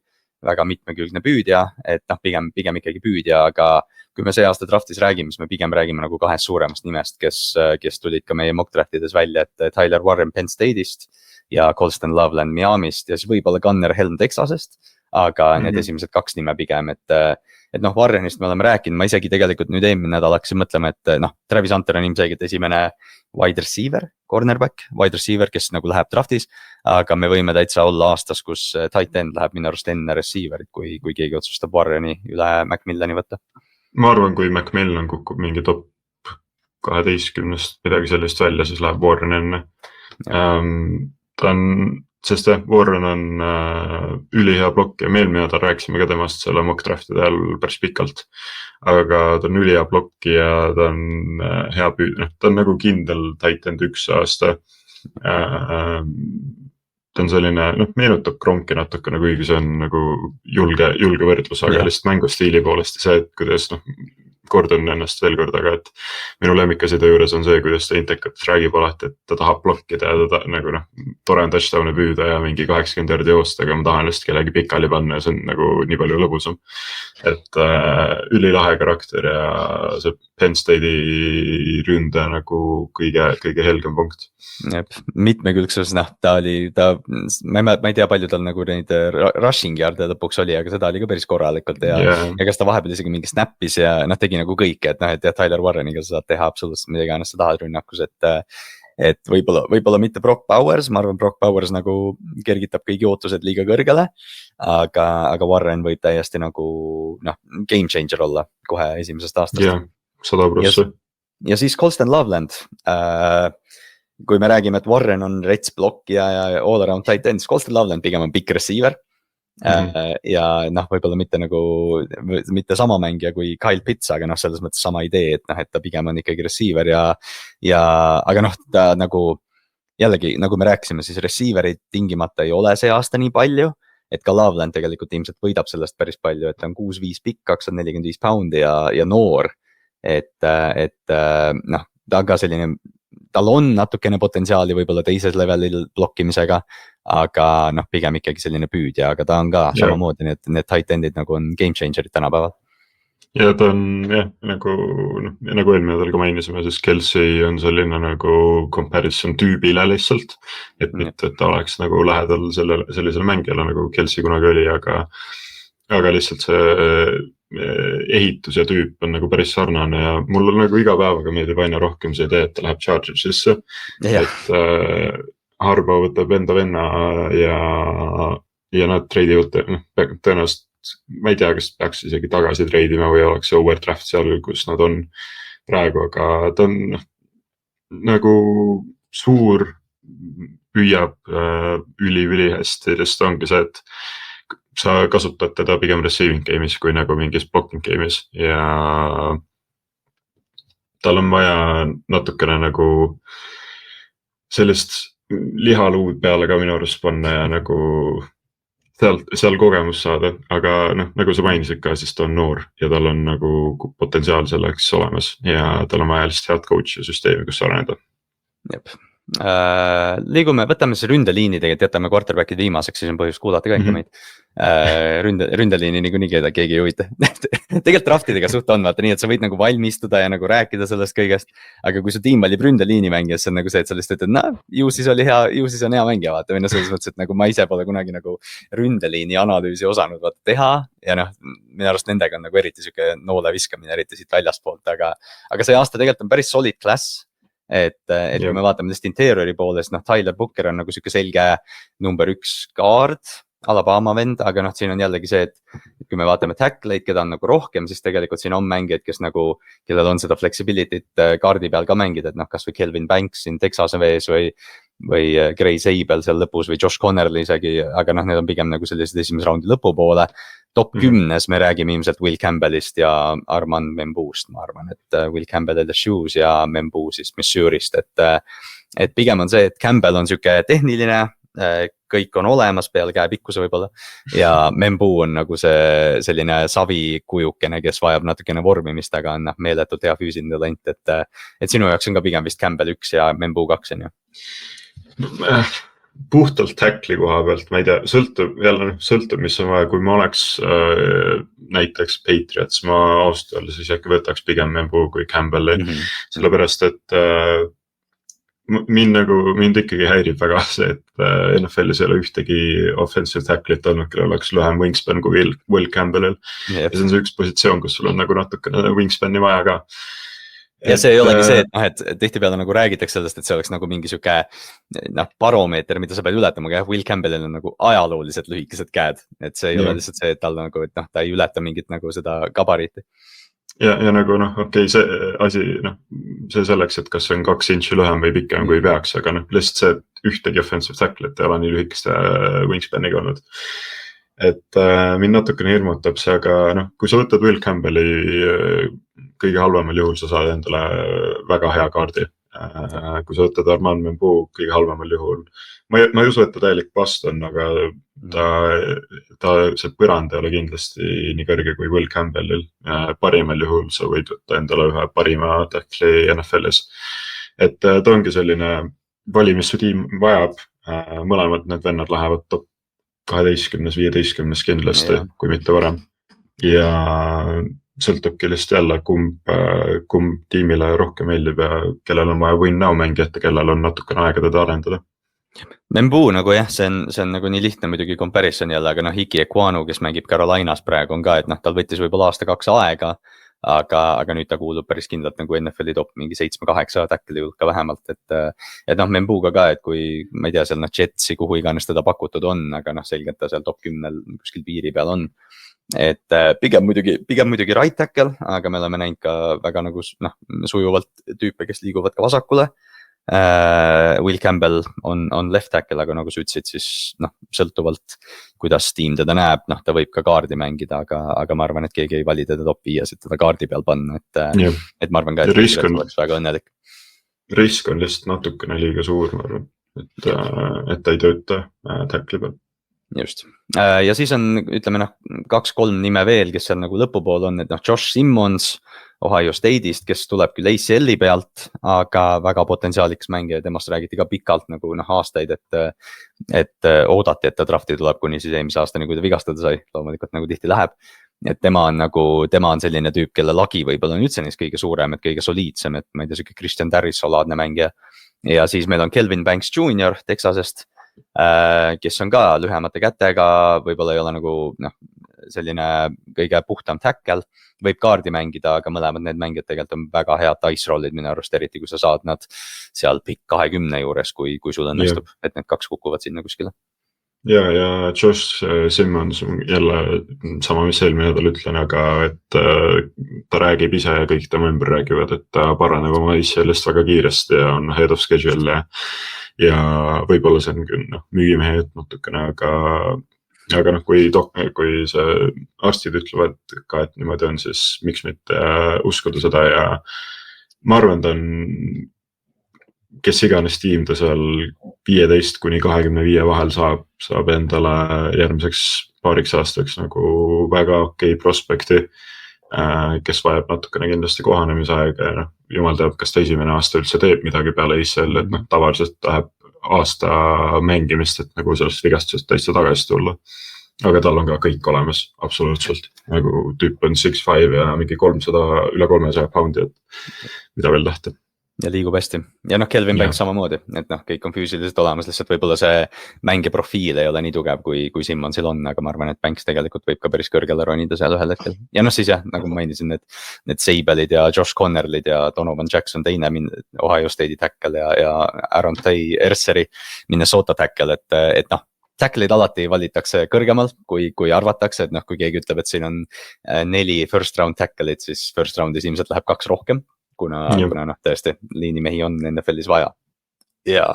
väga mitmekülgne püüdja, et pigem ikkagi püüdja, aga kui me see aasta draftis räägime, siis me pigem räägime nagu 2 suuremast nimest, kes tulid ka meie mock draftides välja, et Tyler Warren Penn State'ist ja Colston Loveland Miami'st ja siis võib-olla Gunnar Helm Texasest, aga need esimesed 2 nime pigem, et noh, Warrenist me oleme rääkinud, ma isegi tegelikult nüüd eelmine nädal hakkasin mõtlema, et Travis Hunter on ilmselgelt esimene wide receiver, cornerback, wide receiver, kes nagu läheb draftis, aga me võime täitsa olla aastas, kus tight end läheb minu arust enne receiverit, kui keegi otsustab Warreni üle McMillani võtta. Ma arvan, kui McMillan kukub mingi top 12-st midagi sellist välja, siis läheb Warren enne. Sest Warren on ülihea blokk ja eelmine nädal rääkisime ka temast selle mock draftide all päris pikalt. Aga ta on ülihea blokk ja ta on hea ta on nagu kindel tight end 1 aasta. Ta on selline, meenutab Kronki natukene, kuigi see on nagu julge võrdlus, aga lihtsalt mängustiili poolest ja see, et kuidas kordan ennast veel kord, aga et minu lemmikaside juures on see, kuidas ta intekates räägib alati, et ta tahab blokkida ja ta nagu tore on touchdown'i püüda ja mingi 80 jardi joosta, aga ma tahan lihtsalt kellegi pikali panna ja see on nagu nii palju lõbusam. Et ülilahe karakter ja see Penn State'i ründa nagu kõige helgem punkt. Mitmekülgsus, ta oli, ma ei tea palju tal nagu neid rushing yard'e lõpuks oli, aga seda oli ka päris korralikult ja kas ta vahepeal isegi mingi snappis ja tegi nagu kõike, et Tyler Warreniga sa saad teha absoluutselt mida iganes sa tahad rünnakus, et võib-olla mitte Brock Bowers, ma arvan, Brock Bowers nagu kergitab kõigi ootused liiga kõrgele, aga Warren võib täiesti nagu game changer olla kohe esimesest aastast. Jah, 100%. Ja siis Colston Loveland, kui me räägime, et Warren on rets blokk ja all around tight ends, Colston Loveland pigem on big receiver. Ja võib-olla mitte sama mängija kui Kyle Pitts, aga selles mõttes sama idee, et ta pigem on ikkagi receiver aga ta nagu jällegi, nagu me rääkisime, siis receiverid tingimata ei ole see aasta nii palju, et ka Loveland tegelikult ilmselt võidab sellest päris palju, et ta on 6'5" pikk, 245 poundi ja noor, et ta on ka selline, tal on natukene potentsiaali võib-olla teises levelil blokkimisega, aga pigem ikkagi selline püüdja, aga ta on ka samamoodi, need tight endid nagu on game changer'id tänapäeval. Ja ta on nagu eelmine nädal ka mainisime, siis Kelsey on selline nagu comparison tüübile lihtsalt, et mitte, et ta oleks nagu lähedal sellisele mängijale nagu Kelsey kunagi oli, aga lihtsalt see ehitus ja tüüp on nagu päris sarnane ja mul on nagu iga päevaga meeldib aina rohkem see idee, et ta läheb Chargersisse, et Harbo võtab enda venna ja nad treidivad tõenäoliselt, ma ei tea, kas peaks isegi tagasi treidima või oleks see overdraft seal, kus nad on praegu, aga ta on nagu suur, püüab üli hästi, sest ongi see, et sa kasutad teda pigem receiving game'is kui nagu mingis blocking game'is ja tal on vaja natukene nagu sellist lihaluud peale ka minu arust panna ja nagu seal kogemus saada, aga nagu sa mainisid ka, siis ta on noor ja tal on nagu potentsiaal selleks olemas ja tal on vaja lihtsalt head coach'i ja süsteemi, kus areneda. Liigume, võtame siis ründeliini tegelikult, jätame quarterback'id viimaseks, siis on põhjust kuulata ka ikka meid. Ründeliini niikuinii keegi ei huvita. Tegelikult draftidega suht on, vaata nii, et sa võid nagu valmistuda ja nagu rääkida sellest kõigest. Aga kui su tiim valib ründeliini mängija, siis on nagu see, et sa lihtsalt ütled, ju siis oli hea, ju siis on hea mängija, vaata. Või selles mõttes, et nagu ma ise pole kunagi nagu ründeliini analüüsi osanud vaata teha. Ja minu arust nendega on nagu eriti siuke noole viskamine, eriti siit väljaspoolt, aga see aasta tegelikult on päris solid class. Et kui me vaatame täst interiori poolest, Tyler Booker on nagu siuke selge number 1 kaard, Alabama vend, aga siin on jällegi see, et kui me vaatame tackleid, keda on nagu rohkem, siis tegelikult siin on mängijad, kes nagu, kellel on seda flexibility't kaardi peal ka mängida, et kas või Kelvin Banks siin Texase vees või Gray Sable seal lõpus või Josh Connerly isegi, aga need on pigem nagu sellised esimese raundi lõpupoole. Top 10 me räägime ilmselt Will Campbellist ja Armand Membuust, ma arvan, et Will Campbell LSU's ja Membuu siis Missourist, et pigem on see, et Campbell on siuke tehniline, kõik on olemas peale käepikkuse võib-olla ja Membuu on nagu see selline savikujukene, kes vajab natukene vormimist, aga on meeletult hea füüsiline talent, et sinu jaoks on ka pigem vist Campbell 1 ja Membuu 2 on ju? Puhtalt tackli koha pealt, ma ei tea, sõltub, mis on vaja, kui ma oleks näiteks Patriots, ma ausalt öeldes siis äkki võtaks pigem Membuu kui Campbelli, sellepärast, et mind ikkagi häirib väga see, et NFL-is ei ole ühtegi offensive tacklit olnud, kellel oleks lühem wingspan kui Will Campbellil. Ja see on see üks positsioon, kus sul on nagu natukene wingspani vaja ka. Ja see ei olegi see, et tihtipeale nagu räägitakse sellest, et see oleks nagu mingi siuke baromeeter, mida sa pead ületama, aga Will Campbellil on nagu ajalooliselt lühikesed käed, et see ei ole lihtsalt see, et tal nagu, et ta ei ületa mingit nagu seda gabariiti. Ja nagu okei, see asi, see selleks, et kas see on 2 inči lühem või pikem kui peaks, aga lihtsalt see, et ühtegi offensive tacklit ei ole nii lühikeste wingspaniga olnud. Et mind natukene hirmutab see, aga kui sa võtad Will Campbelli, kõige halvemal juhul sa saad endale väga hea kaardi. Kui sa võtad Armand Membuu kõige halvemal juhul, ma ei usu, et ta täielik bust on, aga ta see põrand ei ole kindlasti nii kõrge kui Will Campbellil. Parimal juhul sa võid võtta endale ühe parima tackli NFL-is. Et ta ongi selline vali, mis su tiim vajab. Mõlemad need vennad lähevad top 12-15 kindlasti, kui mitte varem. Ja sõltubki lihtsalt jälle, kumb tiimile rohkem meeldib ja kellel on vaja win now mängijate, kellel on natukene aega teda arendada. Membuu nagu jah, see on nagu nii lihtne muidugi comparison jälle, aga Hiki Ekwonu, kes mängib Carolinas praegu on ka, et tal võttis võib-olla aasta-2 aega, aga nüüd ta kuulub päris kindlalt nagu NFL-i top mingi 7-8 tackli hulka vähemalt, et Membuuga ka, et kui ma ei tea, seal Jetsi, kuhu iganes teda pakutud on, aga selgelt ta seal top 10 kuskil piiri peal on. Et pigem muidugi right tackle, aga me oleme näinud ka väga nagu sujuvalt tüüpe, kes liiguvad ka vasakule. Will Campbell on left tackle, aga nagu sa ütlesid, siis sõltuvalt kuidas tiim teda näeb, ta võib ka kaardi mängida, aga ma arvan, et keegi ei vali teda top 5, et teda kaardi peal panna, et ma arvan ka, et oleks väga õnnelik. Risk on lihtsalt natukene liiga suur, ma arvan, et ei tööta tackli peal. Just. Ja siis on, ütleme 2-3 nime veel, kes seal nagu lõpupool on, et Josh Simmons Ohio State'ist, kes tuleb küll ACL-i pealt, aga väga potentsiaaliks mängija, temast räägiti ka pikalt nagu aastaid, et oodati, et ta drafti tuleb kuni siis eelmise aastani, kui ta vigastada sai, loomulikult nagu tihti läheb. Et tema on selline tüüp, kelle lagi võib-olla on üldse neist kõige suurem, et kõige soliidsem, et ma ei tea, siuke Christian Darris-olaadne mängija. Ja siis meil on Kelvin Banks Jr. Texasest, kes on ka lühemate kätega, võib-olla ei ole nagu selline kõige puhtam tackle, võib kaardi mängida, aga mõlemad need mängijad tegelikult on väga head dice rollid minu arust, eriti kui sa saad nad seal pikk 20 juures, kui sul õnnestub, et need 2 kukuvad sinna kuskile. Ja Josh Simmons jälle sama, mis eelmine nädal ütlen, aga et ta räägib ise ja kõik tema ümber räägivad, et ta paraneb oma ICL-ist väga kiiresti ja on head of schedule ja võib-olla see on küll müügimehe jutt natukene, aga kui see arstid ütlevad ka, et niimoodi on, siis miks mitte uskuda seda ja ma arvan, ta on kes iganes tiim ta seal 15-25 vahel saab endale järgmiseks paariks aastaks nagu väga okei prospekti. kes vajab natukene kindlasti kohanemisaega ja jumal teab, kas ta esimene aasta üldse teeb midagi peale ACL, et tavaliselt läheb aasta mängimist, et nagu sellest vigastusest täitsa tagasi tulla. Aga tal on ka kõik olemas, absoluutselt. Nagu tüüp on 6'5 ja mingi 300, üle 300 poundi, et mida veel tahta. Ja liigub hästi. Ja Kelvin Banks samamoodi, et kõik on füüsiliselt olemas, lihtsalt võib-olla see mängija profiil ei ole nii tugev, kui Simmonsil on, aga ma arvan, et Banks tegelikult võib ka päris kõrgele ronida seal ühel hetkel. Ja siis nagu ma mainisin, need Sabelid ja Josh Connerlid ja Donovan Jackson teine Ohio State'i tackle ja Aaron Tay Erseri Minnesota tackle, et tackle'id alati valitakse kõrgemal, kui arvatakse, et kui keegi ütleb, et siin on 4 first round tackle'id, siis first round'is ilmselt läheb 2 rohkem. Kuna tõesti liinimehi on NFL-is vaja ja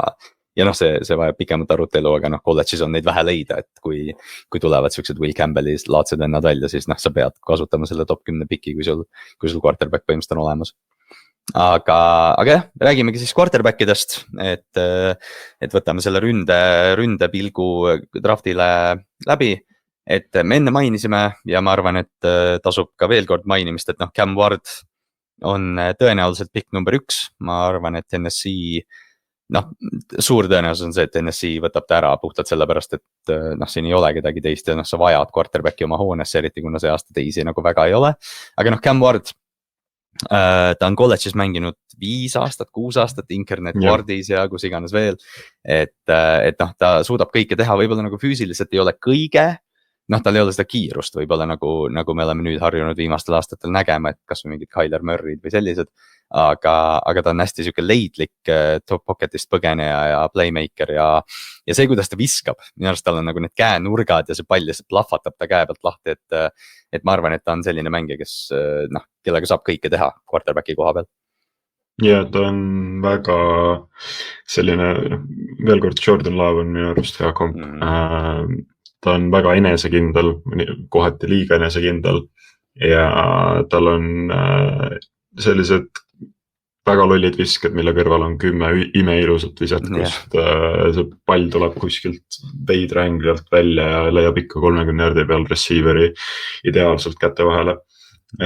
see vajab pikemat arutelu, aga kolledžis on neid vähe leida, et kui tulevad siuksed Will Campbell'i laadsed vennad välja, siis sa pead kasutama selle top 10 piki, kui sul quarterback põhimõtteliselt on olemas. Aga jah, räägimegi siis quarterbackidest, et võtame selle ründepilgu draftile läbi, et me enne mainisime ja ma arvan, et tasub ka veel kord mainimist, et Cam Ward on tõenäoliselt pikk number 1, ma arvan, et NSC, suur tõenäosus on see, et NSC võtab ta ära puhtalt sellepärast, et siin ei ole kedagi teist ja sa vajad quarterbacki oma hoonesse, eriti kuna see aasta teisi nagu väga ei ole. Aga Cam Ward, ta on kolledžis mänginud 5 aastat, 6 aastat, Inkernet Wardis ja kus iganes veel, et ta suudab kõike teha, võib-olla nagu füüsiliselt ei ole kõige, tal ei ole seda kiirust võib-olla nagu me oleme nüüd harjunud viimastel aastatel nägema, et kas või mingid Kyler Murray'd või sellised, aga ta on hästi siuke leidlik top pocket'ist põgeneja ja playmaker ja see, kuidas ta viskab, minu arust tal on nagu need käenurgad ja see pall lihtsalt plahvatab ta käe pealt lahti, et ma arvan, et ta on selline mängija, kes kellega saab kõike teha quarterbacki koha peal. Ja ta on väga selline, veel kord Jordan Love on minu arust hea komp. Ta on väga enesekindel, kohati liiga enesekindel ja tal on sellised väga lollid visked, mille kõrval on 10 imeilusat viset, kust see pall tuleb kuskilt veidra anglilt välja ja leiab ikka 30 järdi peal receiveri ideaalselt käte vahele.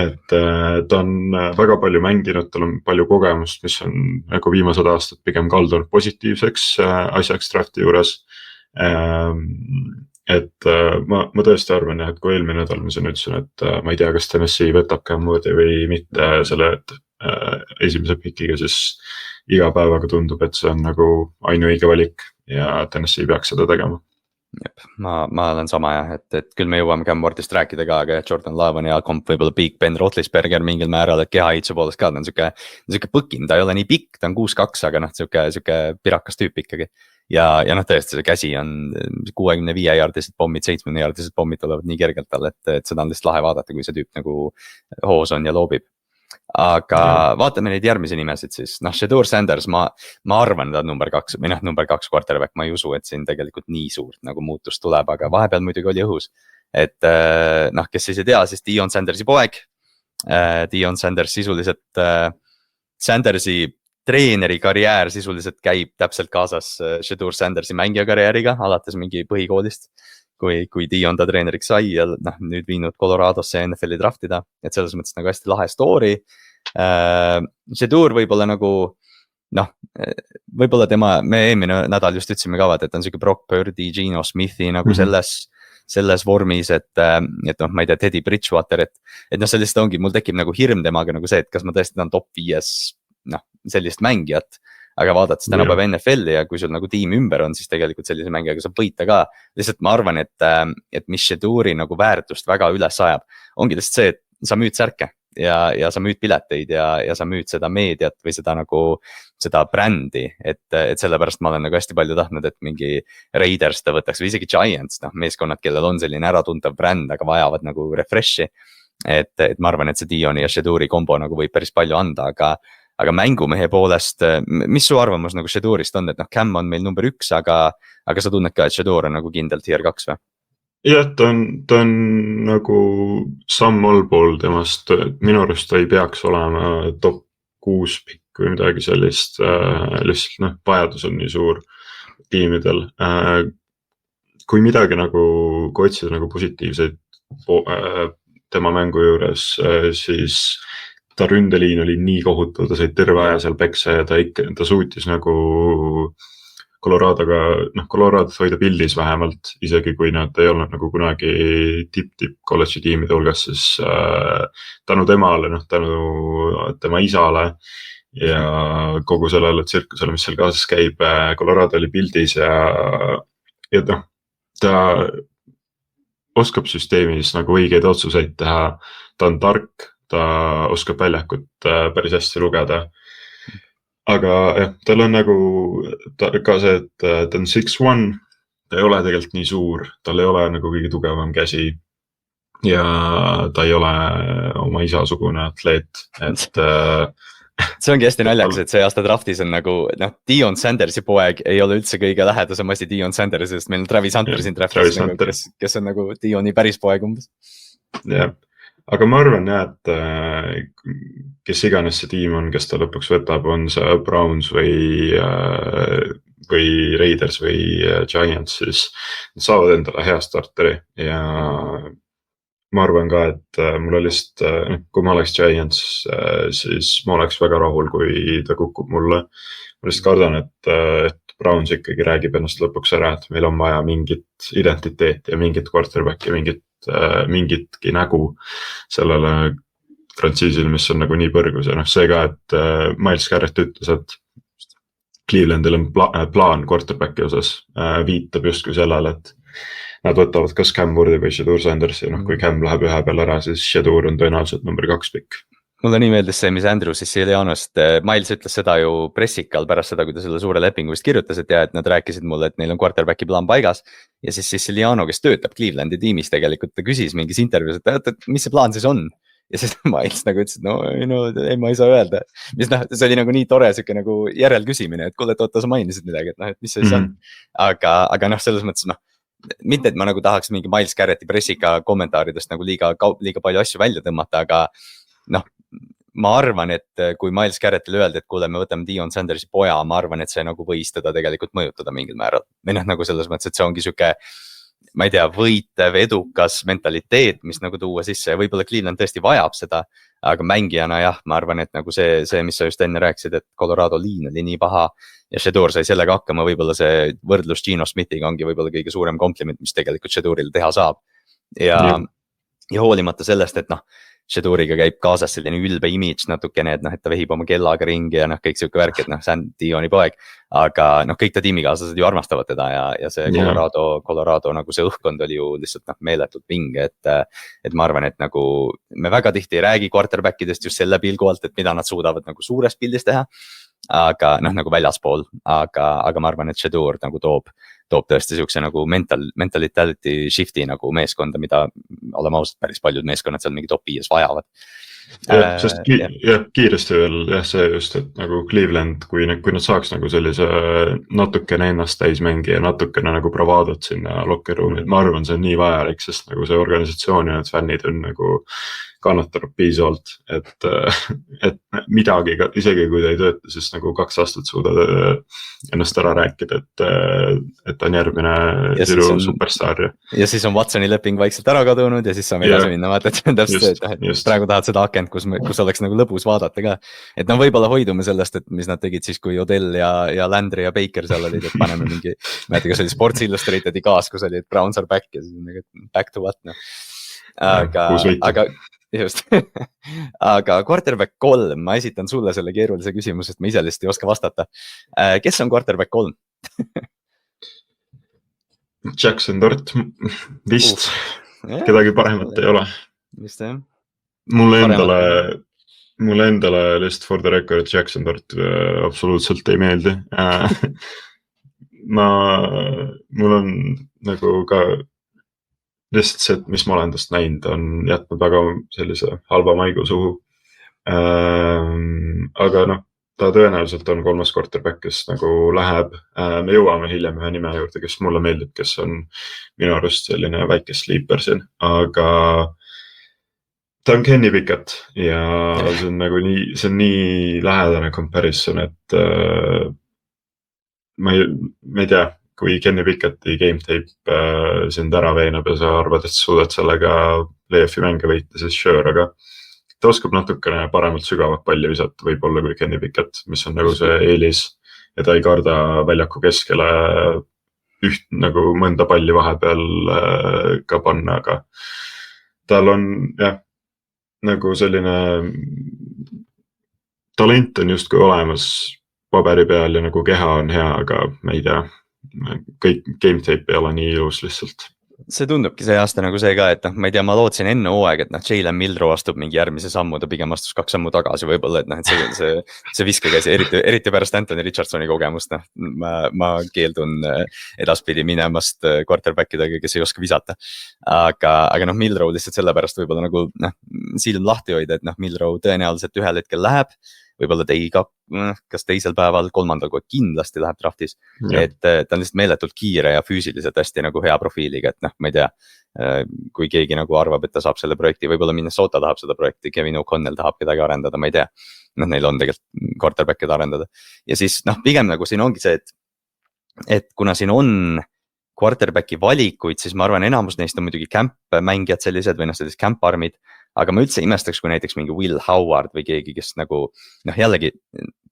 Et ta on väga palju mänginud, tal on palju kogemust, mis on nagu viimased aastad pigem kaldunud positiivseks asjaks drafti juures. Et ma tõesti arvan, et kui eelmine nädal ma siin ütlesin, et ma ei tea, kas Tennessee võtab Cam Wardi või mitte selle esimese pikiga, siis iga päevaga tundub, et see on nagu ainuõige valik ja Tennessee peaks seda tegema. Jep, ma olen sama jah, et küll me jõuame Cam Wardist rääkida ka, aga Jordan Love on ja komp võib-olla Big Ben Roethlisberger mingil määral, et kehaeitse poolest ka, ta on siuke põkin, ta ei ole nii pikk, ta on 6'2", aga siuke pirakas tüüp ikkagi. Ja tõesti, see käsi on 65-jaardised pommid, 70-jaardised pommid tulevad nii kergelt tal, et seda on lihtsalt lahe vaadata, kui see tüüp nagu hoos on ja loobib. Aga vaatame neid järgmisi nimesid siis. Shedeur Sanders, ma arvan, ta on number 2 või number 2 quarterback, ma ei usu, et siin tegelikult nii suurt nagu muutust tuleb, aga vahepeal muidugi oli õhus. Et kes siis ei tea, siis Deion Sandersi poeg. Deion Sanders sisuliselt, Sandersi treeneri karjäär sisuliselt käib täpselt kaasas Shedeur Sandersi mängija karjääriga, alates mingi põhikoolist, kui Deion ta treeneriks sai ja nüüd viinud Coloradosse NFL-i draftida, et selles mõttes nagu hästi lahe story. Shedeur võib-olla nagu, võib-olla me eelmine nädal just ütlesime ka, et on siuke Brock Purdy, Geno Smithi nagu selles vormis, et ma ei tea, Teddy Bridgewater, et see lihtsalt ongi, mul tekib nagu hirm temaga nagu see, et kas ma tõesti tahan top 5 sellist mängijat, aga vaadates tänapäeva NFL-i ja kui sul nagu tiim ümber on, siis tegelikult sellise mängijaga saab võita ka. Lihtsalt ma arvan, et mis Shedeuri nagu väärtust väga üles ajab, ongi lihtsalt see, et sa müüd särke ja sa müüd pileteid ja sa müüd seda meediat või seda nagu seda brändi, et sellepärast ma olen nagu hästi palju tahtnud, et mingi Raiders ta võtaks või isegi Giants, meeskonnad, kellel on selline äratuntav bränd, aga vajavad nagu refresh'i, et ma arvan, et see Dioni ja Shedeuri kombo nagu võib päris palju anda, aga mängumehe poolest, mis su arvamus nagu Shedeurist on, et Cam on meil number 1, aga sa tunned ka, et Shedeur on nagu kindel tier 2 või? Jah, ta on nagu samm allpool temast, minu arust ta ei peaks olema top 6 pikk või midagi sellist, lihtsalt vajadus on nii suur tiimidel. Kui midagi nagu, kui otsida nagu positiivseid tema mängu juures, siis ta ründeliin oli nii kohutav, ta sai terve aja seal peksa ja ta suutis nagu Coloradot hoida pildis vähemalt, isegi kui nad ei olnud nagu kunagi tipp kolledži tiimide hulgas, siis tänu temale, tänu tema isale ja kogu sellele tsirkusele, mis seal kaasas käib, Colorado oli pildis ja ta oskab süsteemis nagu õigeid otsuseid teha, ta on tark, ta oskab väljakut päris hästi lugeda. Aga jah, tal on nagu ka see, et ta on 6'1", ta ei ole tegelikult nii suur, tal ei ole nagu kõige tugevam käsi ja ta ei ole oma isasugune atleet, et see ongi hästi naljakas, et see aasta draftis on nagu, Deion Sandersi poeg ei ole üldse kõige lähedasem asi Deion Sandersi, sest meil on Travis Hunter siin draftis, kes on nagu Deioni päris poeg umbes. Jah. Aga ma arvan et kes iganes see tiim on, kes ta lõpuks võtab, on see Browns või Raiders või Giants, siis nad saavad endale hea starteri ja ma arvan ka, et mul oli lihtsalt, kui ma oleks Giants, siis ma oleks väga rahul, kui ta kukub mulle. Ma lihtsalt kardan, et Browns ikkagi räägib ennast lõpuks ära, et meil on vaja mingit identiteeti ja mingit quarterbacki, mingitki nägu sellele frantsiisile, mis on nagu nii põrgus ja see ka, et Miles Garrett ütles, et Clevelandil on plaan quarterbacki osas, viitab justkui sellele, et nad võtavad kas Cam Wardi või Shadur Sandersi, kui Cam läheb ühe peale ära, siis Shadur on tõenäoliselt number 2 pikk. Mulle nii meeldis see, mis Andrew Sicilianost, Miles ütles seda ju pressikal pärast seda, kui ta selle suure lepingu vist kirjutas, et et nad rääkisid mulle, et neil on quarterbacki plaan paigas ja siis Siciliano, kes töötab Clevelandi tiimis tegelikult, ta küsis mingis intervjuus, et mis see plaan siis on? Ja siis Miles nagu ütles, et ei, ma ei saa öelda. Mis see oli nagu nii tore siuke nagu järelküsimine, et kuule, sa mainisid midagi, et mis see siis on. Aga selles mõttes, mitte, et ma nagu tahaks mingi Miles Garretti pressika kommentaaridest nagu liiga palju asju välja tõmmata, aga ma arvan, et kui Miles Garrettile öeldi, et kuule, me võtame Deion Sandersi poja, ma arvan, et see nagu võis teda tegelikult mõjutada mingil määral. Või nagu selles mõttes, et see ongi siuke, ma ei tea, võitev, edukas mentaliteet, mis nagu tuua sisse ja võib-olla Cleveland tõesti vajab seda, aga mängijana jah, ma arvan, et nagu see, mis sa just enne rääkisid, et Colorado liin oli nii paha ja Shadur sai sellega hakkama, võib-olla see võrdlus Geno Smithiga ongi võib-olla kõige suurem kompliment, mis tegelikult Shaduril teha saab. Ja hoolimata sellest, et Shaduriga käib kaasas selline ülbe imidž natukene, et ta vehib oma kellaga ringi ja kõik siuke värk, et see on Dioni poeg, aga kõik ta tiimikaaslased ju armastavad teda ja see Colorado nagu see õhkkond oli ju lihtsalt meeletult pinge, et ma arvan, et nagu me väga tihti ei räägi quarterbackidest just selle pilgu alt, et mida nad suudavad nagu suures pildis teha, aga nagu väljaspool, aga ma arvan, et Shadur nagu toob tõesti siukse nagu mentality shifti nagu meeskonda, mida oleme ausalt päris paljud meeskonnad seal mingi top 5 vajavad. Sest kiiresti veel see just, et nagu Cleveland, kui nad saaks nagu sellise natukene ennast täismängi ja natukene nagu bravaadot sinna locker room'i, ma arvan, see on nii vajalik, sest nagu see organisatsioon ja need fännid on nagu kannatanud piisavalt, et midagi, isegi kui ta ei tööta, siis nagu 2 aastat suudad ennast ära rääkida, et ta on järgmine superstar. Ja siis on Watsoni leping vaikselt ära kadunud ja siis saame edasi minna, vaata, et see on täpselt see, et praegu tahad seda akent, kus oleks nagu lõbus vaadata ka. Et võib-olla hoidume sellest, et mis nad tegid siis, kui Odell ja Landry ja Baker seal olid, et paneme mingi, ma ei tea, kas oli Sports Illustratedi kaas, kus oli, et Browns are back ja siis back to what, aga just, aga quarterback 3, ma esitan sulle selle keerulise küsimuse, et ma ise lihtsalt ei oska vastata. Kes on quarterback 3? Jackson Dart, vist, kedagi paremat ei ole. Vist jah. Mulle endale lihtsalt for the record Jackson Dart absoluutselt ei meeldi. Mul on nagu ka lihtsalt see, et mis ma olen tast näinud, on jätnud väga sellise halva maigu suhu. Aga ta tõenäoliselt on 3. quarterback, kes nagu läheb. Me jõuame hiljem ühe nime juurde, kes mulle meeldib, kes on minu arust selline väike sleeper siin, aga ta on Kenny Pickett ja see on nagu nii lähedane comparison, et ma ei tea, kui Kenny Picketti game tape sind ära veenab ja sa arvad, et suudad sellega playoff'i mänge võita, siis sure, aga ta oskab natukene paremalt sügavat palli visata võib-olla kui Kenny Pickett, mis on nagu see eelis ja ta ei karda väljaku keskele nagu mõnda palli vahepeal ka panna, aga tal on jah, nagu selline talent on justkui olemas paberi peal ja nagu keha on hea, aga ma ei tea, kõik game tape ei ole nii ilus lihtsalt. See tundubki see aasta nagu see ka, et ma ei tea, ma lootsin enne hooaeg, et Jalen Milroe astub mingi järgmise sammu, ta pigem astus 2 sammu tagasi võib-olla, et see viskakäsi, eriti pärast Anthony Richardsoni kogemust, ma keeldun edaspidi minemast quarterbackidega, kes ei oska visata. Aga Milroe lihtsalt sellepärast võib-olla nagu silm lahti hoida, et Milroe tõenäoliselt ühel hetkel läheb, võib-olla kas teisel päeval, 3. kohe kindlasti läheb draftis, et ta on lihtsalt meeletult kiire ja füüsiliselt hästi nagu hea profiiliga, et ma ei tea, kui keegi nagu arvab, et ta saab selle projekti, võib-olla Minnesota tahab seda projekti, Kevin O'Connell tahab kedagi arendada, ma ei tea, neil on tegelikult quarterback'id arendada ja siis pigem nagu siin ongi see, et kuna siin on quarterbacki valikuid, siis ma arvan, enamus neist on muidugi camp mängijad sellised või sellised camp armid, aga ma üldse imestaks, kui näiteks mingi Will Howard või keegi, kes nagu jällegi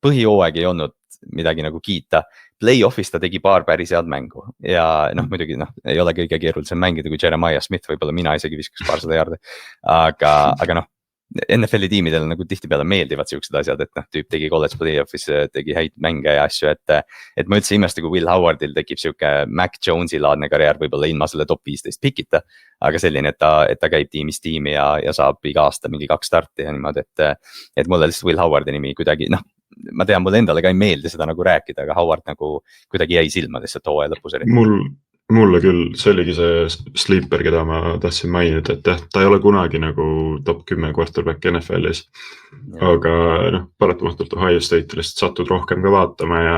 põhijooaeg ei olnud midagi nagu kiita. Playoff'is ta tegi paar päris head mängu ja muidugi ei ole kõige keerulisem mängida kui Jeremiah Smith, võib-olla mina isegi viskaks 200 jaarde, aga NFL-i tiimidel nagu tihtipeale meeldivad siuksed asjad, et tüüp tegi college playoff'is, tegi häid mänge ja asju, et ma üldse imesta, kui Will Howardil tekib siuke Mac Jones'i laadne karjäär võib-olla ilma selle top 15 pikita, aga selline, et ta käib tiimist tiimi ja saab iga aasta mingi 2 starti ja niimoodi, et mulle lihtsalt Will Howardi nimi kuidagi, ma tean, mulle endale ka ei meeldi seda nagu rääkida, aga Howard nagu kuidagi jäi silma lihtsalt hooaja lõpus. Mulle küll, see oligi see sleeper, keda ma tahtsin mainida, et ta ei ole kunagi nagu top 10 quarterback NFL-is, aga paratamatult Ohio State'i lihtsalt satud rohkem ka vaatama ja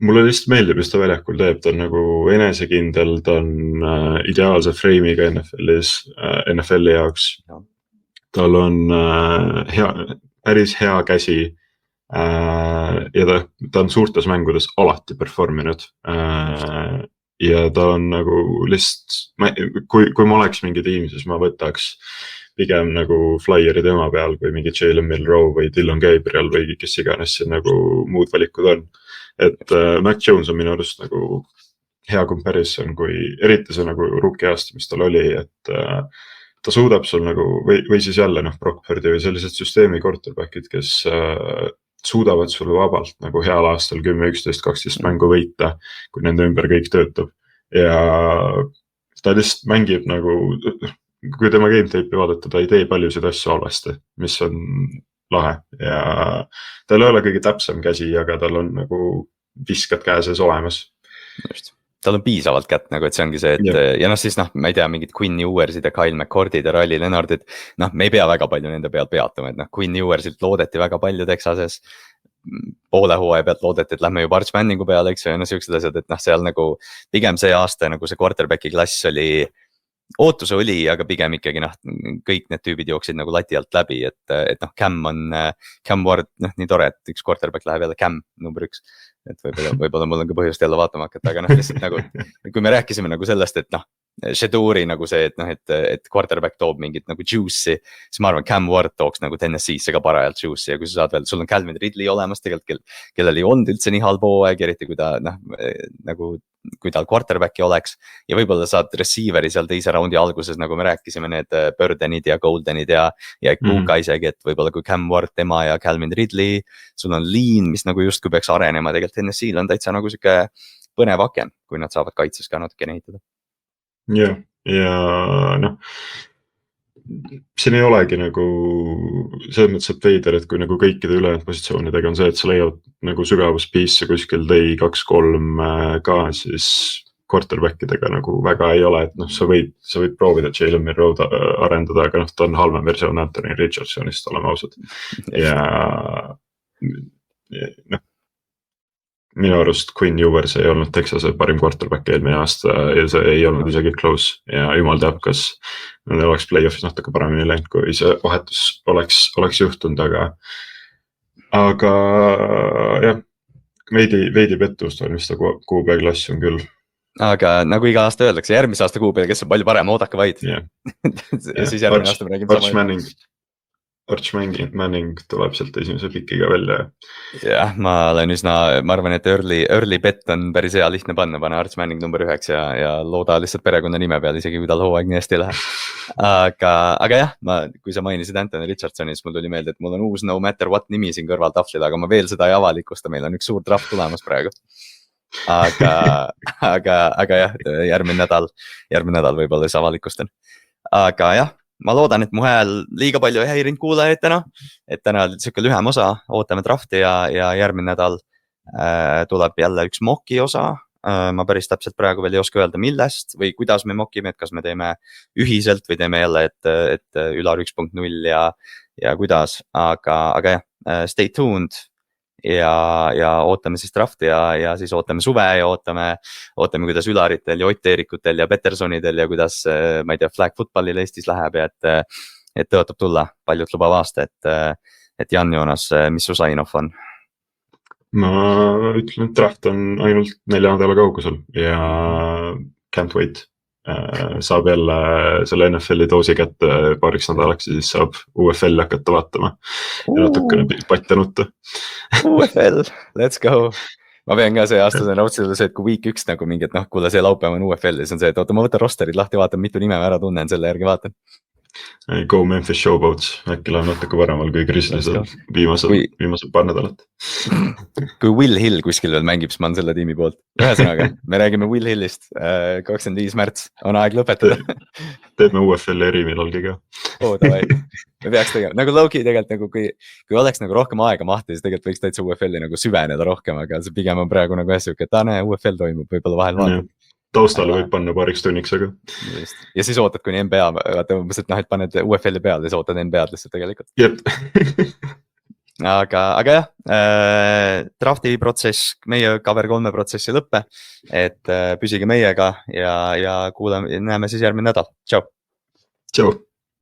mulle lihtsalt meeldib, mis ta väljakul teeb, ta on nagu enesekindel, ta on ideaalse frame'iga NFL-i jaoks, tal on päris hea käsi ja ta on suurtes mängudes alati performinud ja ta on nagu lihtsalt, kui ma oleks mingi tiim, siis ma võtaks pigem nagu flyeri tema peal kui mingi Jalen Milroe või Dylan Gabriel või kes iganes siin nagu muud valikud on. Et Mac Jones on minu arust nagu hea comparison, kui eriti see nagu rookie aasta, mis tal oli, et ta suudab sul nagu või siis jälle Brock Purdy või sellised süsteemi quarterback'id, kes suudavad sulle vabalt nagu heal aastal 10, 11, 12 mängu võita, kui nende ümber kõik töötab. Ja ta lihtsalt mängib nagu, kui tema game tape'i vaadata, ta ei tee paljusid asju halvasti, mis on lahe. Ja tal ei ole kõige täpsem käsi, aga tal on nagu viskad käe sees olemas. Just. Tal on piisavalt kätt nagu, et see ongi see, et ja siis ma ei tea, mingid Quinn Ewersid ja Kyle McCordid ja Riley Leonardid, me ei pea väga palju nende pealt peatuma, et Quinn Ewersilt loodeti väga palju Texases, poole hooaja pealt loodeti, et lähme ju Arch Manningu peale, eks ju, ja siuksed asjad, et seal nagu pigem see aasta nagu see quarterbacki klass oli, ootuse oli, aga pigem ikkagi kõik need tüübid jooksid nagu lati alt läbi, et Cam Ward, nii tore, et üks quarterback läheb jälle Cam number 1, et võib-olla mul on ka põhjust jälle vaatama hakata, aga lihtsalt nagu, kui me rääkisime nagu sellest, et Sheduri nagu see, et quarterback toob mingit nagu juice'i, siis ma arvan, Cam Ward tooks nagu Tennessee'sse ka parajalt juice'i ja kui sa saad veel, sul on Calvin Ridley olemas tegelikult, kellel ei olnud üldse nii halb hooaeg, eriti kui ta nagu kui tal quarterbacki oleks ja võib-olla saad receiver'i seal teise raundi alguses, nagu me rääkisime, need Burdenid ja Goldenid ja Kuka isegi, et võib-olla kui Cam Ward, tema ja Calvin Ridley, sul on liin, mis nagu justkui peaks arenema, tegelikult Tennessee'l on täitsa nagu siuke põnev aken, kui nad saavad kaitses ka natuke ehitada. Ja siin ei olegi nagu selles mõttes, et veider, et kui nagu kõikide ülejäänud positsioonidega on see, et sa leiad nagu sügavuspiisse kuskil day 2-3 ka, siis quarterbackidega nagu väga ei ole, et sa võid proovida Jalen Milroe arendada, aga ta on halvem versioon Anthony Richardsonist, oleme ausad. Ja minu arust Quinn Ewers ei olnud Texase parim quarterback eelmine aasta ja see ei olnud isegi close ja jumal teab, kas neil oleks playoff'is natuke paremini läinud, kui see vahetus oleks juhtunud, aga jah, veidi pettust valmistab QB klass on küll. aga nagu iga aasta öeldakse, järgmise aasta kuu peale, kes on palju parem, oodake vaid. Yeah. Ja siis järgmine aasta me räägime Arch Manning tuleb sealt esimese pikiga välja. Jah, ma arvan, et early bet on päris hea lihtne pane Arch Manning number 9 ja looda lihtsalt perekonna nime peal, isegi kui tal hooaeg nii hästi ei lähe. Aga jah, kui sa mainisid Anthony Richardsoni, siis mul tuli meelde, et mul on uus no matter what nimi siin kõrval tahvlil, aga ma veel seda ei avalikusta, meil on üks suur draft tulemas praegu. Aga jah, järgmine nädal võib-olla siis avalikustan. Aga jah, ma loodan, et mu hääl liiga palju ei häirinud kuulajaid täna, et täna oli siuke lühem osa, ootame drafti ja järgmine nädal tuleb jälle üks moki osa. Ma päris täpselt praegu veel ei oska öelda, millest või kuidas me mokime, et kas me teeme ühiselt või teeme jälle, et Ülar 1.0 ja kuidas, aga jah, stay tuned. Ja ootame siis drafti ja siis ootame suve ja ootame, kuidas Ülaritel ja Ott Eerikutel ja Petersonidel ja kuidas, ma ei tea, flag footballil Eestis läheb ja et tõotab tulla paljut lubav aasta, et Jan Joonas, mis su sign-off on? Ma ütlen, et draft on ainult 4 nädala kaugusel ja can't wait. Saab jälle selle NFL-i doosi kätte paariks nädalaks ja siis saab UFL hakata vaatama ja natukene patte nutta. UFL, let's go. Ma pean ka see aasta raudselt see, et kui week 1 nagu mingi, et kuule see laupäev on UFL ja siis on see, et oota, ma võtan rosterid lahti, vaatan mitu nime ma ära tunnen, selle järgi vaatan. Go Memphis Showboats, äkki läheb natuke varemal kui Grizzlies viimased paar nädalat. Kui Will Hill kuskil veel mängib, siis ma olen selle tiimi poolt. Ühesõnaga, me räägime Will Hillist, 25 märts, on aeg lõpetada. Teeme UFL eri millalgi ka. Davai, me peaks tegema, nagu Loki tegelikult nagu kui oleks nagu rohkem aega mahti, siis tegelikult võiks täitsa UFL-i nagu süveneda rohkem, aga see pigem on praegu nagu hästi, et näe, UFL toimub, võib-olla vahel vaatad. Taustale võib panna paariks tunniks, aga. Ja siis ootad kuni NBA, vaata umbes, et paned UFL-i peale ja siis ootad NBA-d lihtsalt tegelikult. Jep. aga jah, drafti protsess, meie cover 3 protsessi lõppe, et püsige meiega ja näeme siis järgmine nädal. Tšau. Tšau.